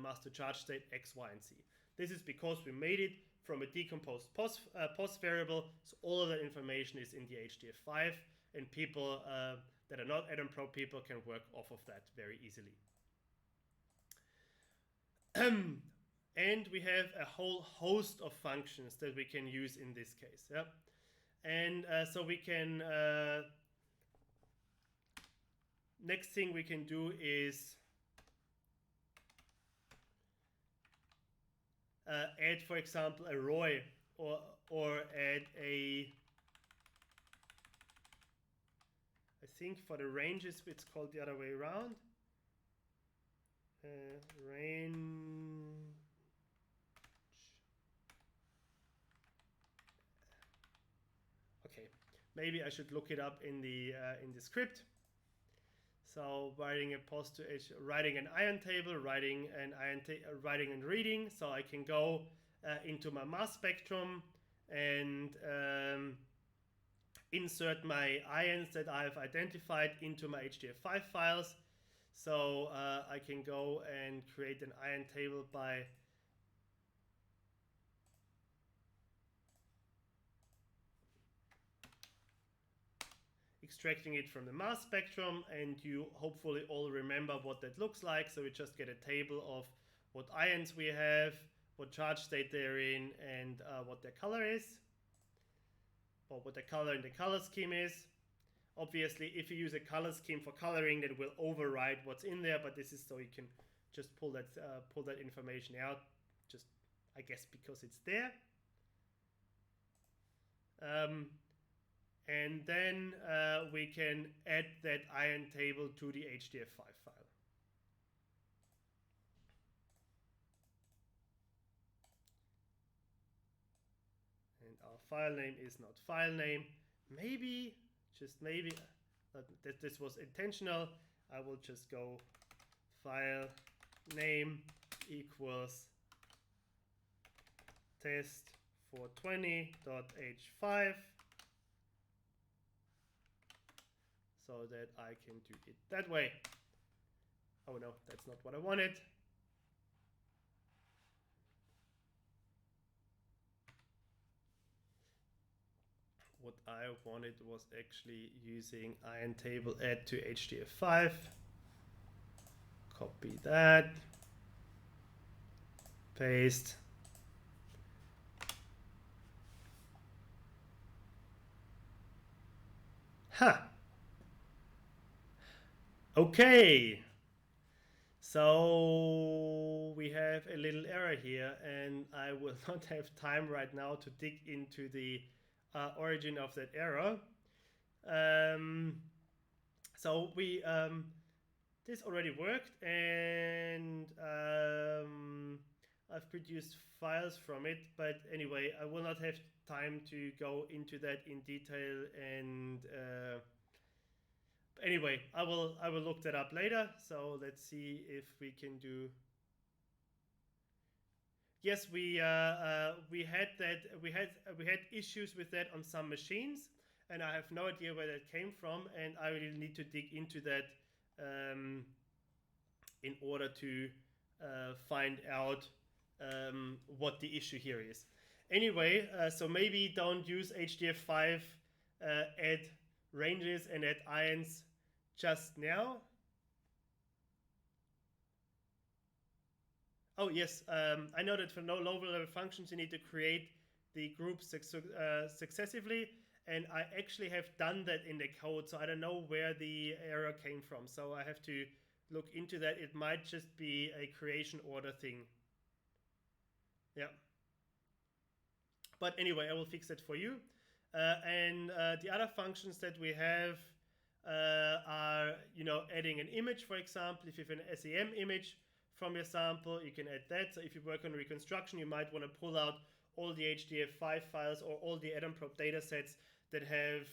mass to charge state, X, Y, and Z. This is because we made it from a decomposed POS variable, so all of that information is in the Hdf5, and people that are not atom probe people can work off of that very easily. And we have a whole host of functions that we can use in this case. Yeah? And so we can, next thing we can do is add, for example, a ROI, or add a, I think for the ranges it's called the other way around. Range. Okay, maybe I should look it up in the script. So writing a post to writing an ion table, writing and reading. So I can go into my mass spectrum and insert my ions that I have identified into my Hdf5 files. So I can go and create an ion table by extracting it from the mass spectrum, and you hopefully all remember what that looks like. So we just get a table of what ions we have, what charge state they're in, and what their color is, or what the color in the color scheme is. Obviously, if you use a color scheme for coloring, that will override what's in there, but this is so you can just pull that information out, just I guess because it's there. And then we can add that ion table to the Hdf5 file. And our file name is not file name. Maybe, just maybe, that this was intentional. I will just go file name equals test420.h5. So that I can do it that way. Oh no, that's not what I wanted. What I wanted was actually using ion table add to Hdf5. Copy that. Paste. Ha! Okay, so we have a little error here, and I will not have time right now to dig into the origin of that error. So we this already worked, and I've produced files from it, but anyway, I will not have time to go into that in detail, and anyway, I will look that up later. So let's see if we can do. Yes, we had issues with that on some machines, and I have no idea where that came from, and I will need to dig into that in order to find out what the issue here is. Anyway, so maybe don't use Hdf5 add ranges and add ions just now. Oh yes, I know that for no low-level functions you need to create the groups successively, and I actually have done that in the code, so I don't know where the error came from. So I have to look into that. It might just be a creation order thing. Yeah. But anyway, I will fix that for you. And the other functions that we have are, adding an image, for example. If you have an SEM image from your sample, you can add that. So if you work on reconstruction, you might want to pull out all the Hdf5 files or all the Atom Probe datasets that have,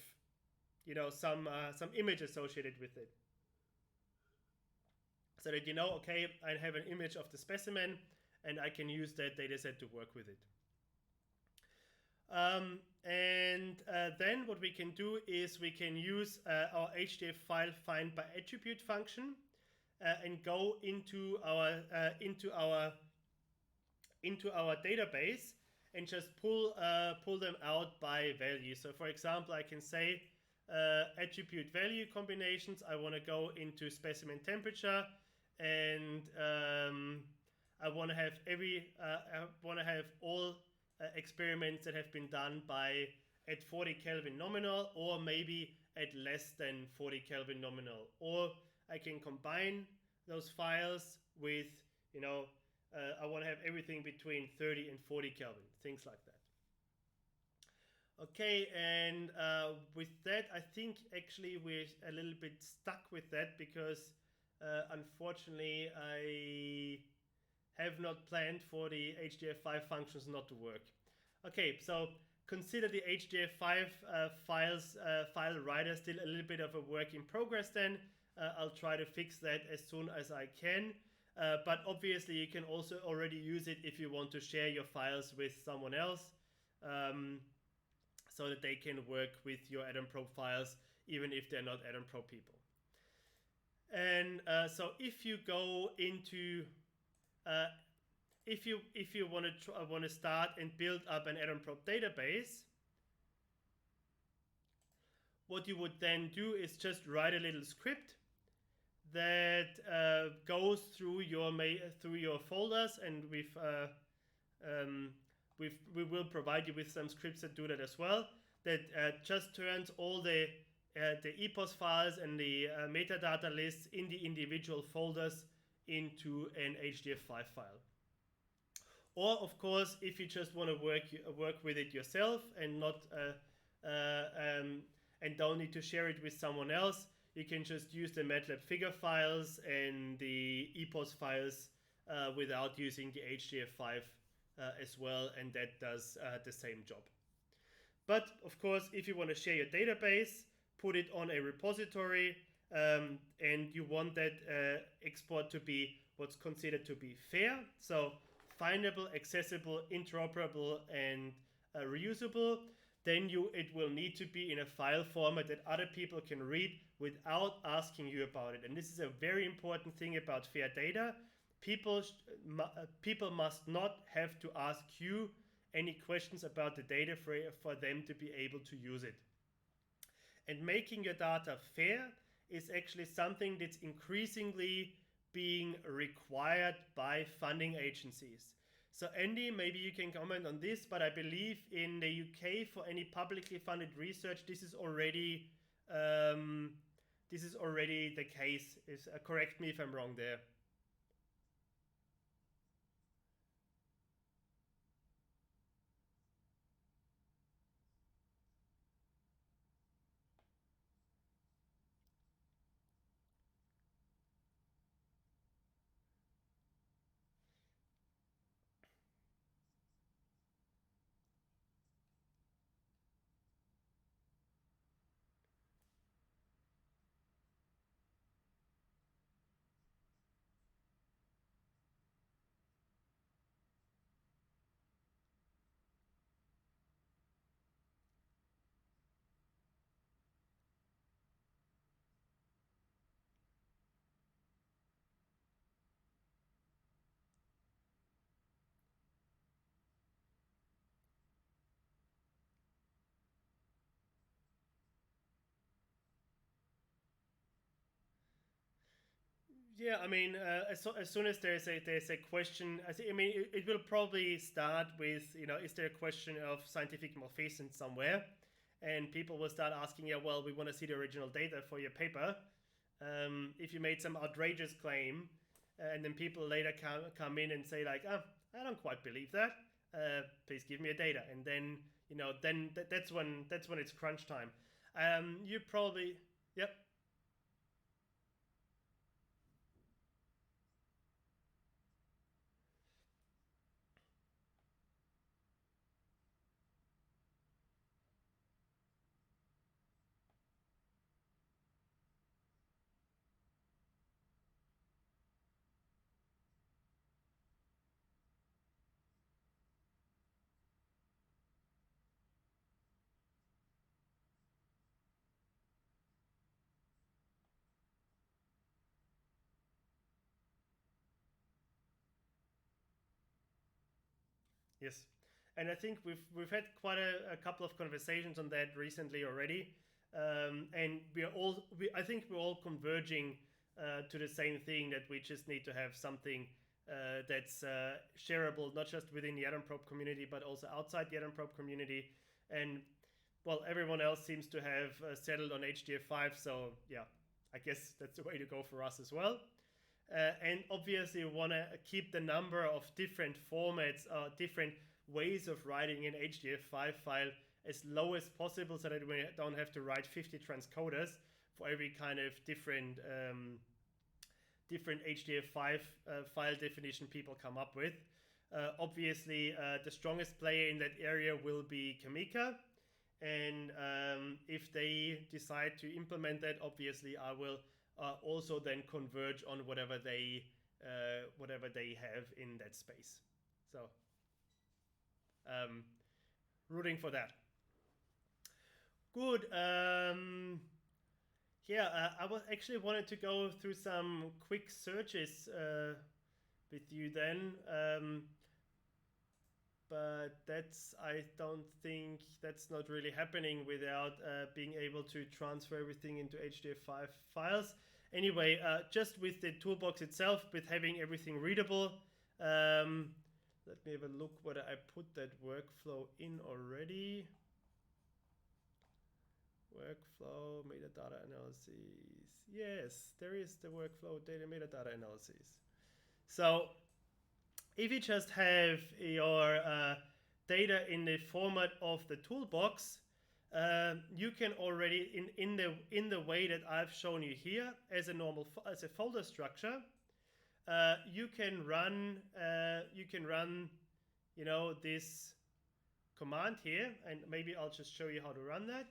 some image associated with it. So that okay, I have an image of the specimen, and I can use that dataset to work with it. Then what we can do is we can use our Hdf file find by attribute function and go into our database and just pull them out by value. So for example, I can say attribute value combinations. I want to go into specimen temperature, and I want to have all experiments that have been done at 40 Kelvin nominal, or maybe at less than 40 Kelvin nominal. Or I can combine those files with, I want to have everything between 30 and 40 Kelvin, things like that. Okay, and with that, I think actually we're a little bit stuck with that because unfortunately I have not planned for the Hdf5 functions not to work. Okay, so consider the Hdf5 file writer still a little bit of a work in progress then. I'll try to fix that as soon as I can. But obviously you can also already use it if you want to share your files with someone else, so that they can work with your Atom Probe files even if they're not Atom Probe people. And so if you go into if you want to start and build up an Atom Probe database, what you would then do is just write a little script that goes through your folders, and we will provide you with some scripts that do that as well. That just turns all the EPOS files and the metadata lists in the individual folders into an Hdf5 file. Or of course, if you just want to work with it yourself and not and don't need to share it with someone else, you can just use the Matlab figure files and the EPOS files without using the Hdf5 as well, and that does the same job. But of course, if you want to share your database, put it on a repository, and you want that export to be what's considered to be fair, so findable, accessible, interoperable, and reusable, then it will need to be in a file format that other people can read without asking you about it. And this is a very important thing about fair data. People must not have to ask you any questions about the data for them to be able to use it. And making your data fair is actually something that's increasingly being required by funding agencies. So Andy, maybe you can comment on this, but I believe in the UK for any publicly funded research, this is already the case. Correct me if I'm wrong there. Yeah, I mean, as soon as there's a question, I mean, it will probably start with, is there a question of scientific malfeasance somewhere, and people will start asking, yeah, well, we want to see the original data for your paper. If you made some outrageous claim, and then people later come in and say like, I don't quite believe that. Please give me a data, and then that's when it's crunch time. You probably, yep. Yes, and I think we've had quite a couple of conversations on that recently already, and I think we're all converging to the same thing, that we just need to have something that's shareable, not just within the AtomProbe community, but also outside the AtomProbe community. And well, everyone else seems to have settled on Hdf5, so yeah, I guess that's the way to go for us as well. And obviously we want to keep the number of different formats, different ways of writing an Hdf5 file as low as possible, so that we don't have to write 50 transcoders for every kind of different Hdf5 file definition people come up with. Obviously, the strongest player in that area will be Kamika, and if they decide to implement that, obviously I will also then converge on whatever they have in that space. So rooting for that. Good. Yeah, I actually wanted to go through some quick searches with you then, but I don't think that's not really happening without being able to transfer everything into Hdf5 files. Anyway, just with the toolbox itself, with having everything readable, let me have a look whether I put that workflow in already. Workflow, metadata analysis. Yes, there is the workflow data metadata analysis. So if you just have your data in the format of the toolbox, you can already in the way that I've shown you here as a folder structure, you can run this command here, and maybe I'll just show you how to run that.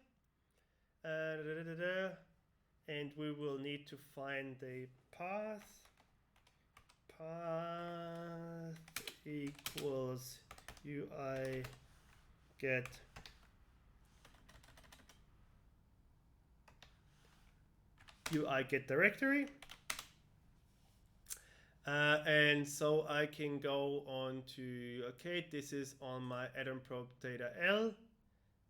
And we will need to find the path equals UI get directory, and so I can go on to, okay, this is on my AtomProbe data L,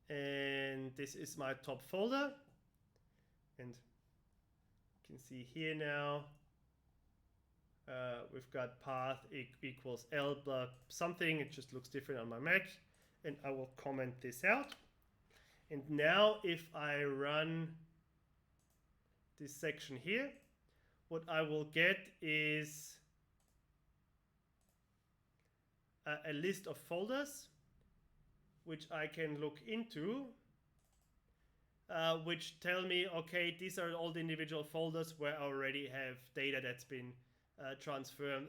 and this is my top folder, and you can see here now we've got path equals L blah something. It just looks different on my Mac, and I will comment this out. And now if I run this section here, what I will get is a list of folders which I can look into, which tell me, okay, these are all the individual folders where I already have data that's been transformed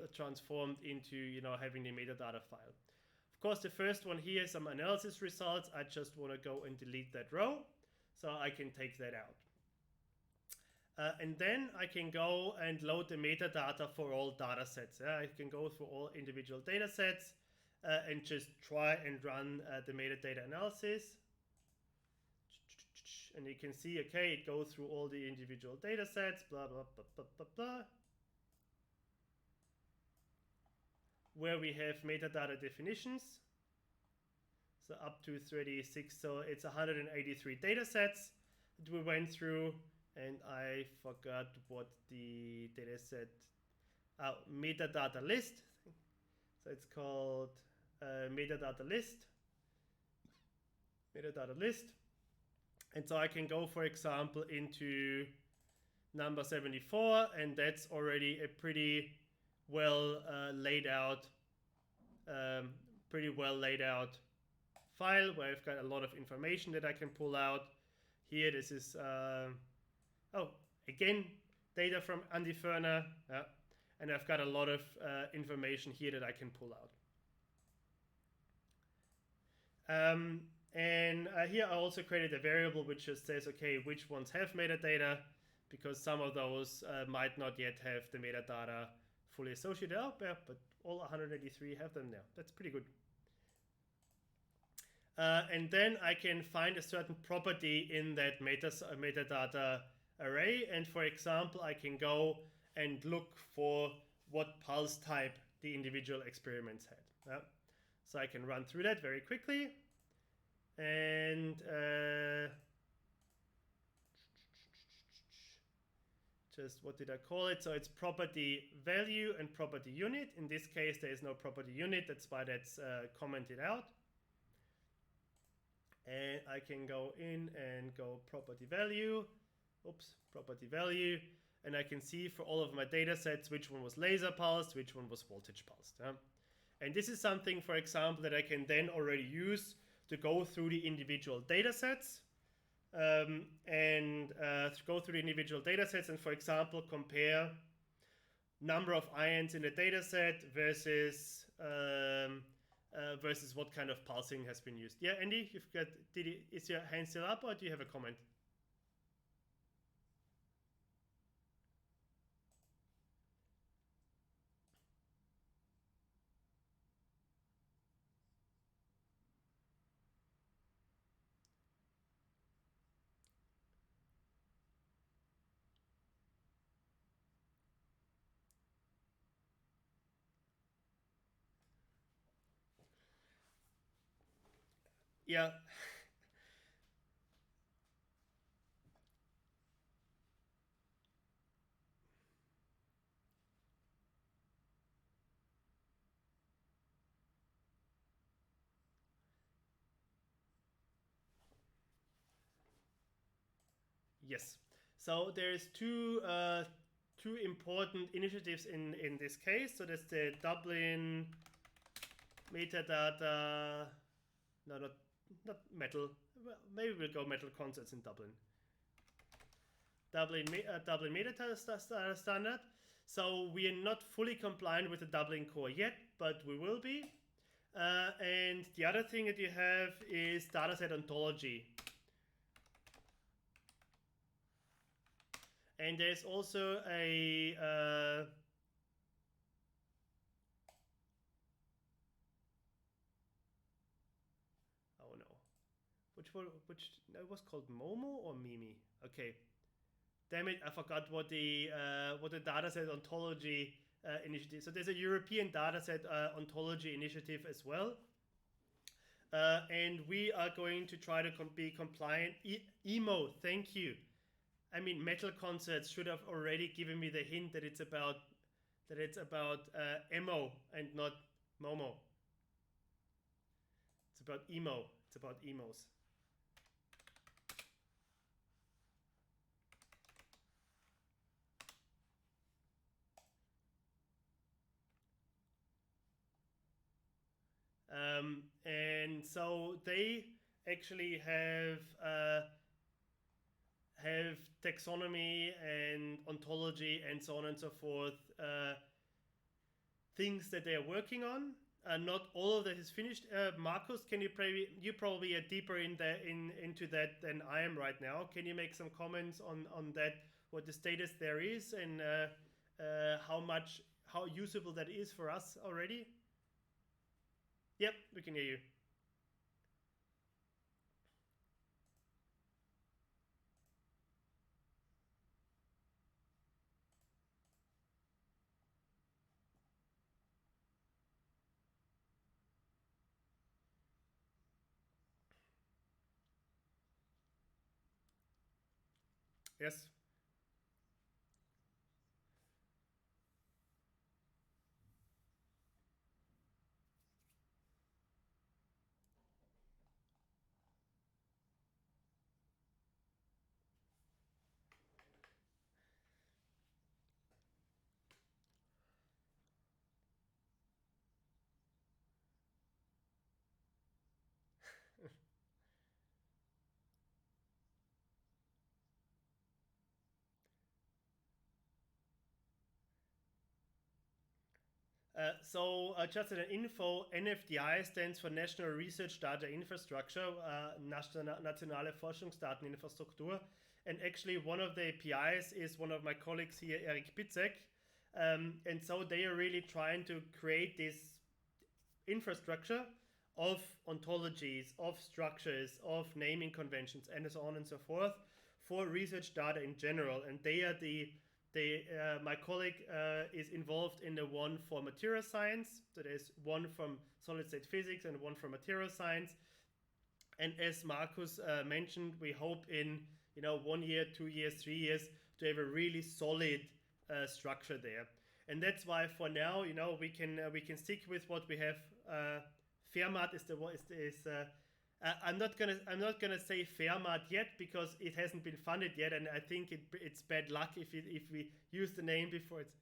into having the metadata file. Of course, the first one here, some analysis results. I just want to go and delete that row, so I can take that out. And then I can go and load the metadata for all data sets. I can go for all individual data sets and just try and run the metadata analysis. And you can see, okay, it goes through all the individual data sets, blah, blah, blah, blah, blah, blah, where we have metadata definitions. So up to 36, so it's 183 data sets that we went through. and I forgot what the dataset metadata list. So it's called metadata list. Metadata list. And so I can go, for example, into number 74, and that's already a pretty well laid out file where I've got a lot of information that I can pull out. Here, this is again data from Andy Ferner, and I've got a lot of information here that I can pull out. And here I also created a variable which just says, okay, which ones have metadata, because some of those might not yet have the metadata fully associated up there, but all 183 have them now. That's pretty good. And then I can find a certain property in that metadata array. And for example, I can go and look for what pulse type the individual experiments had. So I can run through that very quickly. And just what did I call it? So it's property value and property unit. In this case, there is no property unit. That's why that's commented out. And I can go in and go property value. Oops, property value. And I can see for all of my data sets which one was laser pulsed, which one was voltage pulsed. And this is something, for example, that I can then already use to go through the individual data sets. Go through the individual data sets and, for example, compare number of ions in the data set versus versus what kind of pulsing has been used. Yeah, Andy, you've got, is your hand still up, or do you have a comment? Yeah. Yes. So there's two important initiatives in this case. So there's the Dublin metadata, no, not metal. Well, maybe we'll go metal concerts in Dublin. Dublin metadata standard. So we are not fully compliant with the Dublin core yet, but we will be. And the other thing that you have is dataset ontology. And there's also a oh no, which it was called Momo or Mimi? Okay, damn it, I forgot what the dataset ontology initiative. So there's a European dataset ontology initiative as well. And we are going to try to be compliant. Emo, thank you. I mean, Metal Concerts should have already given me the hint that it's about emo and not Momo. It's about emo. It's about emos. And so they actually have taxonomy and ontology and so on and so forth, things that they are working on. Not all of that is finished. Marcus, can you probably are deeper into that than I am right now. Can you make some comments on that, what the status there is, and how usable that is for us already? Yep, we can hear you. Yes. Just an info, NFDI stands for National Research Data Infrastructure, Nationale Forschungsdateninfrastruktur. And actually one of the APIs is one of my colleagues here, Erik Bitzek. And so they are really trying to create this infrastructure of ontologies, of structures, of naming conventions, and so on and so forth for research data in general. And they are my colleague is involved in the one for material science. So there's one from solid state physics and one from material science. And as Markus mentioned, we hope in 1 year, 2 years, 3 years to have a really solid structure there. And that's why for now, we can stick with what we have. Fermat I'm not gonna say Fermat yet because it hasn't been funded yet, and I think it's bad luck if we use the name before it's.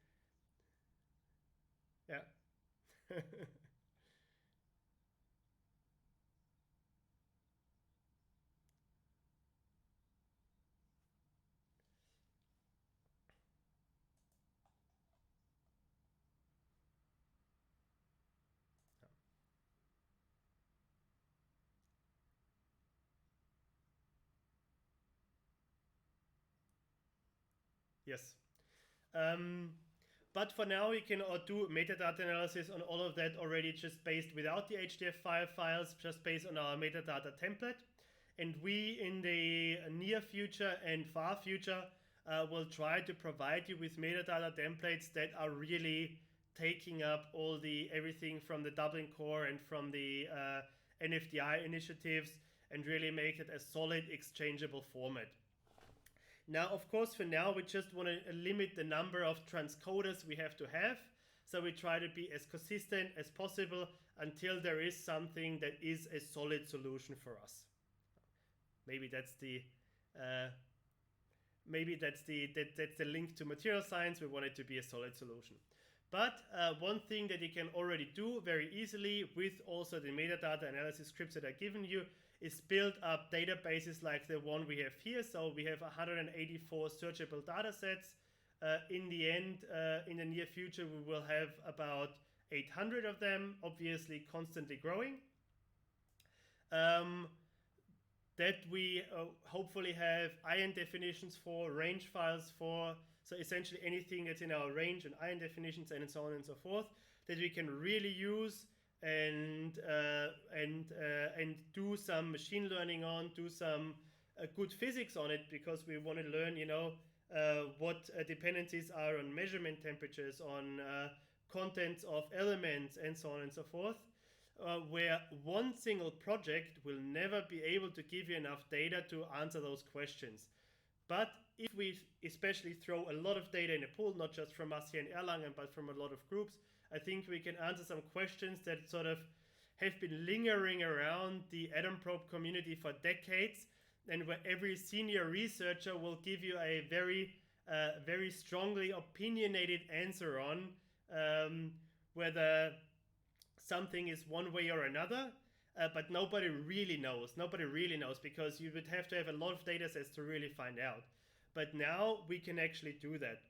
Yeah. Yes. But for now, we can do metadata analysis on all of that already just based without the Hdf5 files, just based on our metadata template. And we, in the near future and far future, will try to provide you with metadata templates that are really taking up everything from the Dublin Core and from the NFDI initiatives and really make it a solid exchangeable format. Now, of course, for now, we just want to limit the number of transcoders we have to have. So we try to be as consistent as possible until there is something that is a solid solution for us. Maybe that's the link to material science. We want it to be a solid solution. But one thing that you can already do very easily with also the metadata analysis scripts that I've given you is build up databases like the one we have here. So we have 184 searchable datasets. In the end, in the near future, we will have about 800 of them, obviously constantly growing. That we hopefully have IAN definitions for, range files for, so essentially anything that's in our range and IAN definitions and so on and so forth, that we can really use and do some machine learning on, do some good physics on it, because we want to learn, what dependencies are on measurement temperatures, on contents of elements, and so on and so forth. Where one single project will never be able to give you enough data to answer those questions. But if we especially throw a lot of data in a pool, not just from us here in Erlangen, but from a lot of groups, I think we can answer some questions that sort of have been lingering around the Atom Probe community for decades, and where every senior researcher will give you a very strongly opinionated answer on whether something is one way or another, but nobody really knows. Nobody really knows, because you would have to have a lot of data sets to really find out. But now we can actually do that.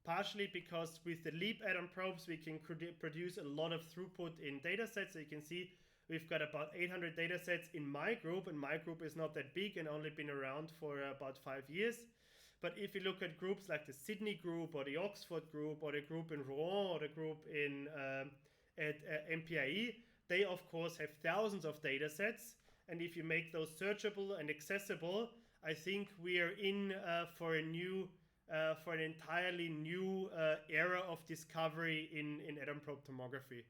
Partially because with the Leap atom probes, we can produce a lot of throughput in data sets. So you can see we've got about 800 data sets in my group, and my group is not that big and only been around for about 5 years. But if you look at groups like the Sydney group or the Oxford group or the group in Rouen or the group in at MPIE, they of course have thousands of data sets. And if you make those searchable and accessible, I think we are in for an entirely new era of discovery in atom probe tomography.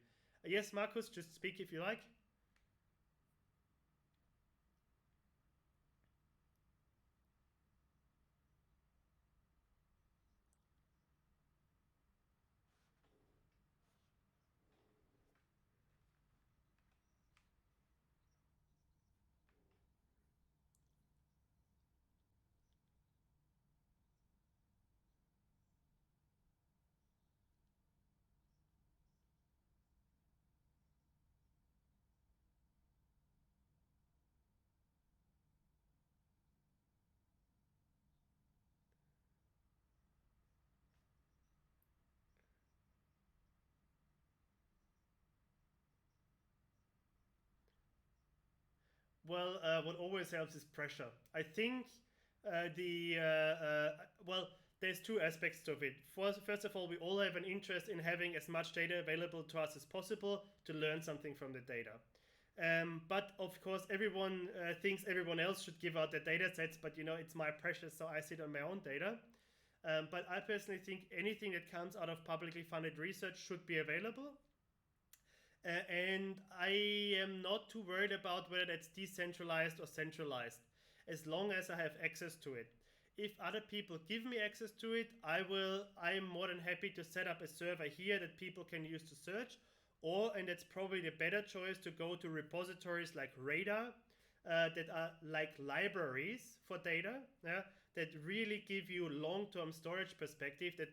Yes, Markus, just speak if you like. Well, what always helps is pressure. I think well, there's two aspects of it. First of all, we all have an interest in having as much data available to us as possible to learn something from the data. But of course, everyone thinks everyone else should give out their data sets, but it's my precious, so I sit on my own data. But I personally think anything that comes out of publicly funded research should be available. And I am not too worried about whether that's decentralized or centralized, as long as I have access to it. If other people give me access to it, I am more than happy to set up a server here that people can use to search, and that's probably the better choice, to go to repositories like Radar, that are like libraries for data, that really give you long-term storage perspective, that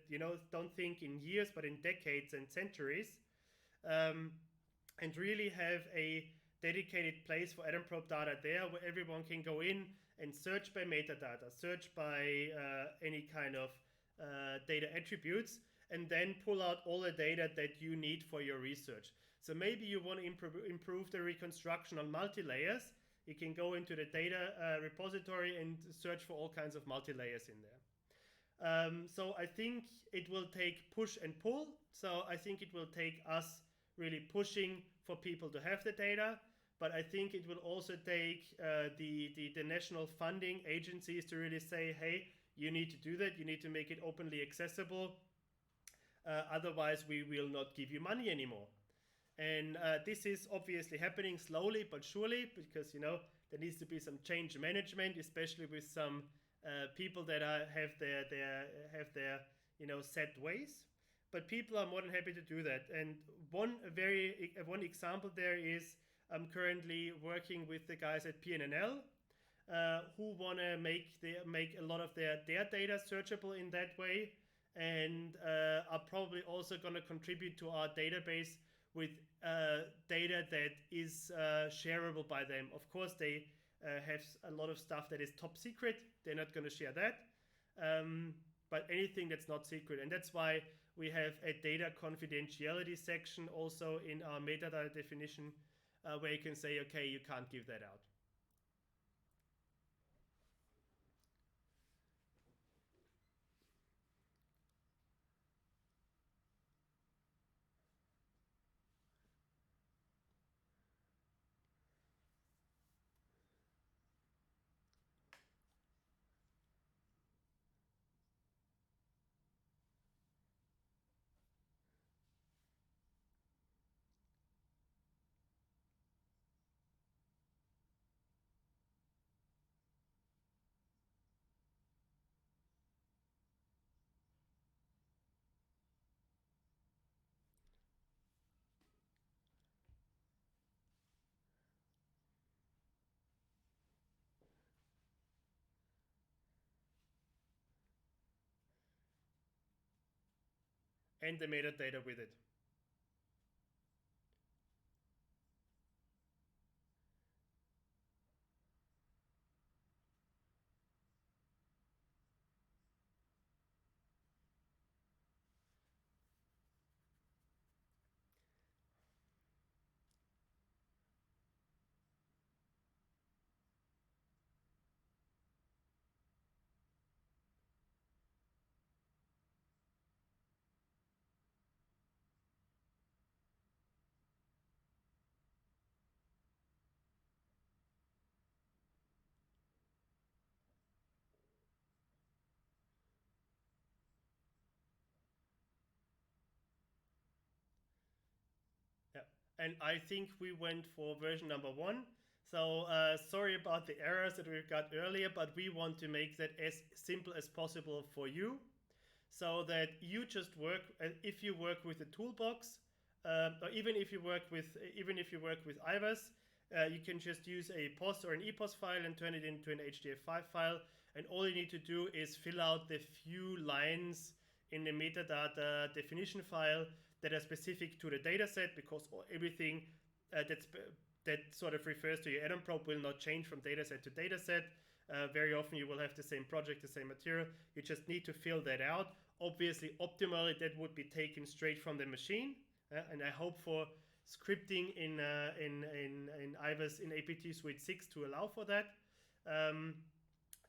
don't think in years but in decades and centuries. And really have a dedicated place for Atom Probe data there, where everyone can go in and search by metadata, search by any kind of data attributes, and then pull out all the data that you need for your research. So maybe you want to improve the reconstruction on multi-layers. You can go into the data repository and search for all kinds of multi-layers in there. So I think it will take push and pull. So I think it will take us really pushing for people to have the data, but I think it will also take the national funding agencies to really say, hey, you need to do that, you need to make it openly accessible, otherwise we will not give you money anymore. And this is obviously happening slowly but surely, because there needs to be some change management, especially with some people that have their set ways. But people are more than happy to do that. And one example there is I'm currently working with the guys at PNNL who want to make a lot of their data searchable in that way, and are probably also going to contribute to our database with data that is shareable by them. Of course, they have a lot of stuff that is top secret. They're not going to share that. But anything that's not secret. And that's why we have a data confidentiality section also in our metadata definition, where you can say, okay, you can't give that out. And the metadata with it. Yeah. And I think we went for version number 1. So sorry about the errors that we got earlier, but we want to make that as simple as possible for you, so that you just work. If you work with the toolbox, or even if you work with IVAS, you can just use a POS or an EPOS file and turn it into an Hdf5 file. And all you need to do is fill out the few lines in the metadata definition file that are specific to the dataset, because everything that sort of refers to your Atom Probe will not change from dataset to dataset. Very often you will have the same project, the same material. You just need to fill that out. Obviously, optimally, that would be taken straight from the machine. And I hope for scripting in IVAS in APT Suite 6 to allow for that,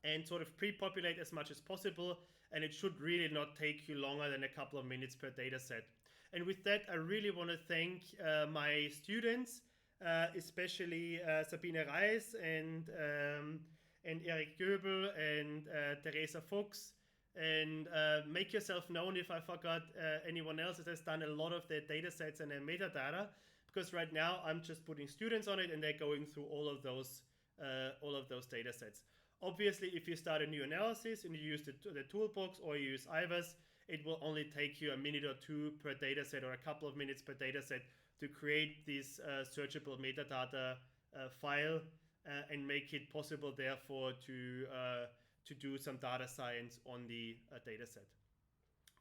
and sort of pre-populate as much as possible. And it should really not take you longer than a couple of minutes per data set. And with that, I really want to thank my students, especially Sabine Reis and Eric Göbel and Teresa Fuchs. And make yourself known if I forgot anyone else that has done a lot of the data sets and their metadata, because right now I'm just putting students on it and they're going through all of those data sets. Obviously, if you start a new analysis and you use the toolbox or you use IVAS, it will only take you a minute or two per data set or a couple of minutes per data set to create this searchable metadata file and make it possible, therefore, to do some data science on the data set.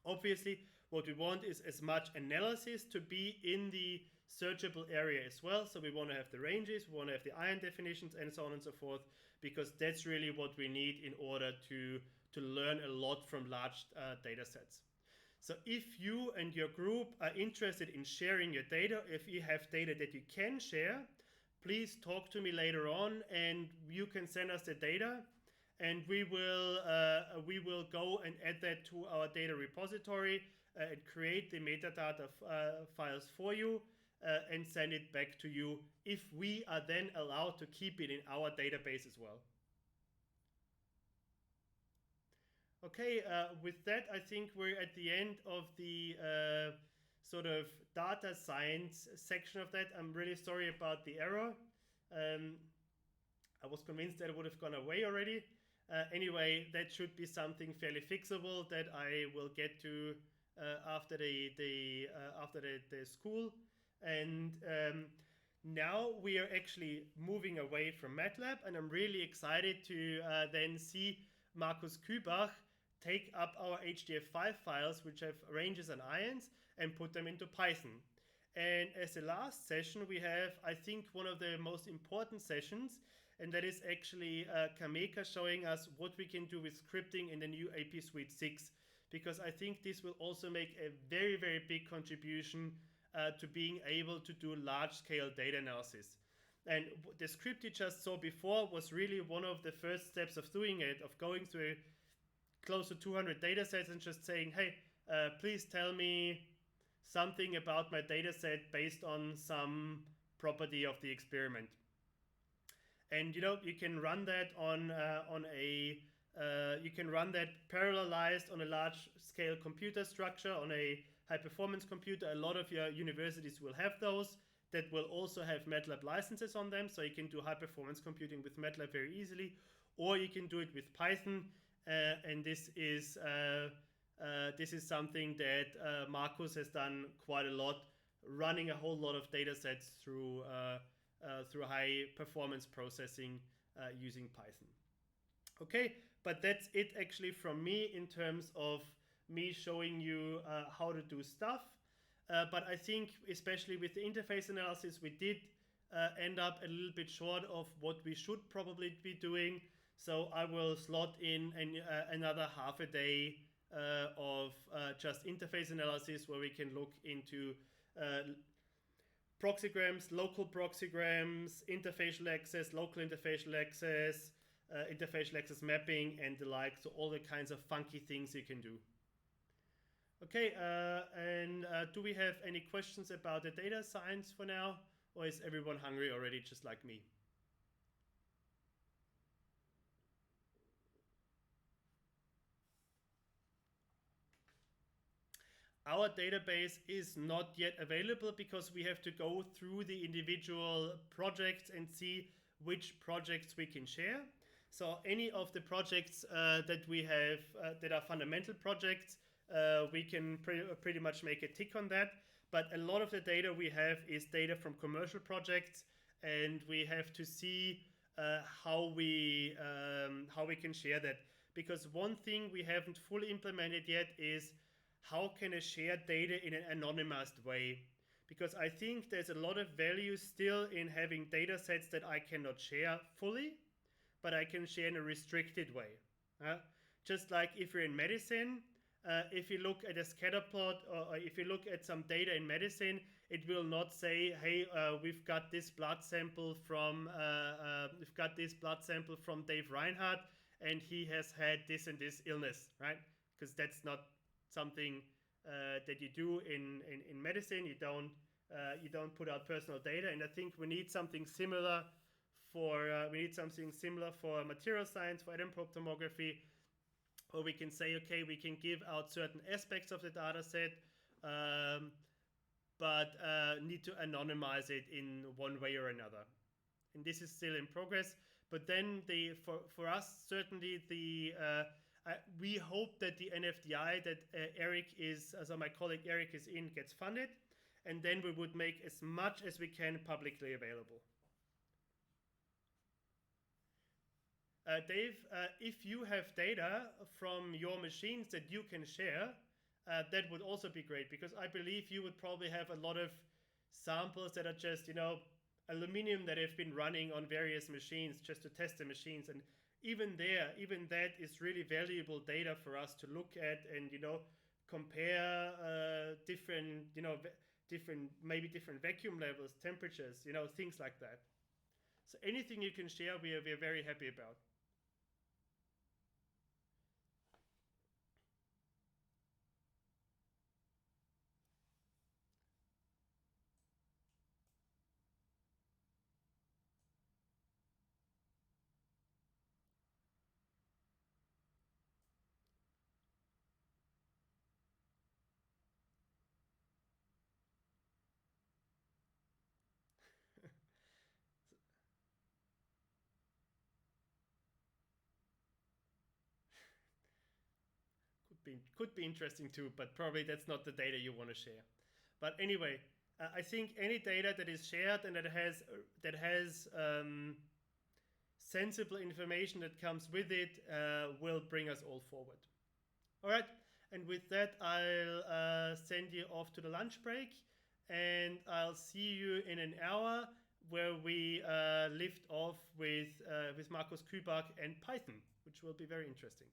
Obviously, what we want is as much analysis to be in the searchable area as well. So we want to have the ranges, we want to have the iron definitions, and so on and so forth, because that's really what we need in order to learn a lot from large data sets. So if you and your group are interested in sharing your data, if you have data that you can share, please talk to me later on and you can send us the data, and we will go and add that to our data repository and create the metadata files for you and send it back to you, if we are then allowed to keep it in our database as well. Okay, with that, I think we're at the end of the sort of data science section of that. I'm really sorry about the error. I was convinced that it would have gone away already. Anyway, that should be something fairly fixable that I will get to after the school. And now we are actually moving away from Matlab, and I'm really excited to then see Markus Kübach take up our Hdf5 files, which have ranges and irons, and put them into Python. And as the last session, we have, I think, one of the most important sessions, and that is actually Kameka showing us what we can do with scripting in the new AP Suite 6, because I think this will also make a very, very big contribution to being able to do large-scale data analysis. And the script you just saw before was really one of the first steps of doing it, of going through close to 200 data sets and just saying, hey, please tell me something about my data set based on some property of the experiment. And you can run that you can run that parallelized on a large scale computer structure, on a high performance computer. A lot of your universities will have those that will also have Matlab licenses on them, so you can do high performance computing with Matlab very easily, or you can do it with Python. And this is something that Markus has done quite a lot, running a whole lot of data sets through high performance processing using Python. Okay, but that's it actually from me in terms of me showing you how to do stuff. But I think especially with the interface analysis, we did end up a little bit short of what we should probably be doing. So I will slot in another half a day of just interface analysis, where we can look into proxygrams, local proxygrams, interfacial access, local interfacial access, interfacial access mapping, and the like. So all the kinds of funky things you can do. Okay, and do we have any questions about the data science for now? Or is everyone hungry already, just like me? Our database is not yet available because we have to go through the individual projects and see which projects we can share. So any of the projects that we have that are fundamental projects, we can pretty much make a tick on that. But a lot of the data we have is data from commercial projects, and we have to see how we can share that. Because one thing we haven't fully implemented yet is how can I share data in an anonymized way? Because I think there's a lot of value still in having data sets that I cannot share fully, but I can share in a restricted way. Just like if you're in medicine, if you look at a scatter plot, or if you look at some data in medicine, it will not say, hey, we've got this blood sample from Dave Reinhardt, and he has had this and this illness, right? Because that's not something that you do in medicine. You don't put out personal data, and I think we need something similar for material science, for atom probe tomography, or we can say, okay, we can give out certain aspects of the data set, but need to anonymize it in one way or another. And this is still in progress. But then for us, certainly we hope that the NFDI that my colleague Eric is in, gets funded, and then we would make as much as we can publicly available. Dave, if you have data from your machines that you can share, that would also be great, because I believe you would probably have a lot of samples that are just, aluminum that have been running on various machines just to test the machines. And even that is really valuable data for us to look at and, compare different vacuum levels, temperatures, things like that. So anything you can share, we are very happy about. Could be interesting too, but probably that's not the data you want to share. But anyway, I think any data that is shared and that has sensible information that comes with it will bring us all forward. All right, and with that, I'll send you off to the lunch break, and I'll see you in an hour where we lift off with Markus Kübak and Python, which will be very interesting.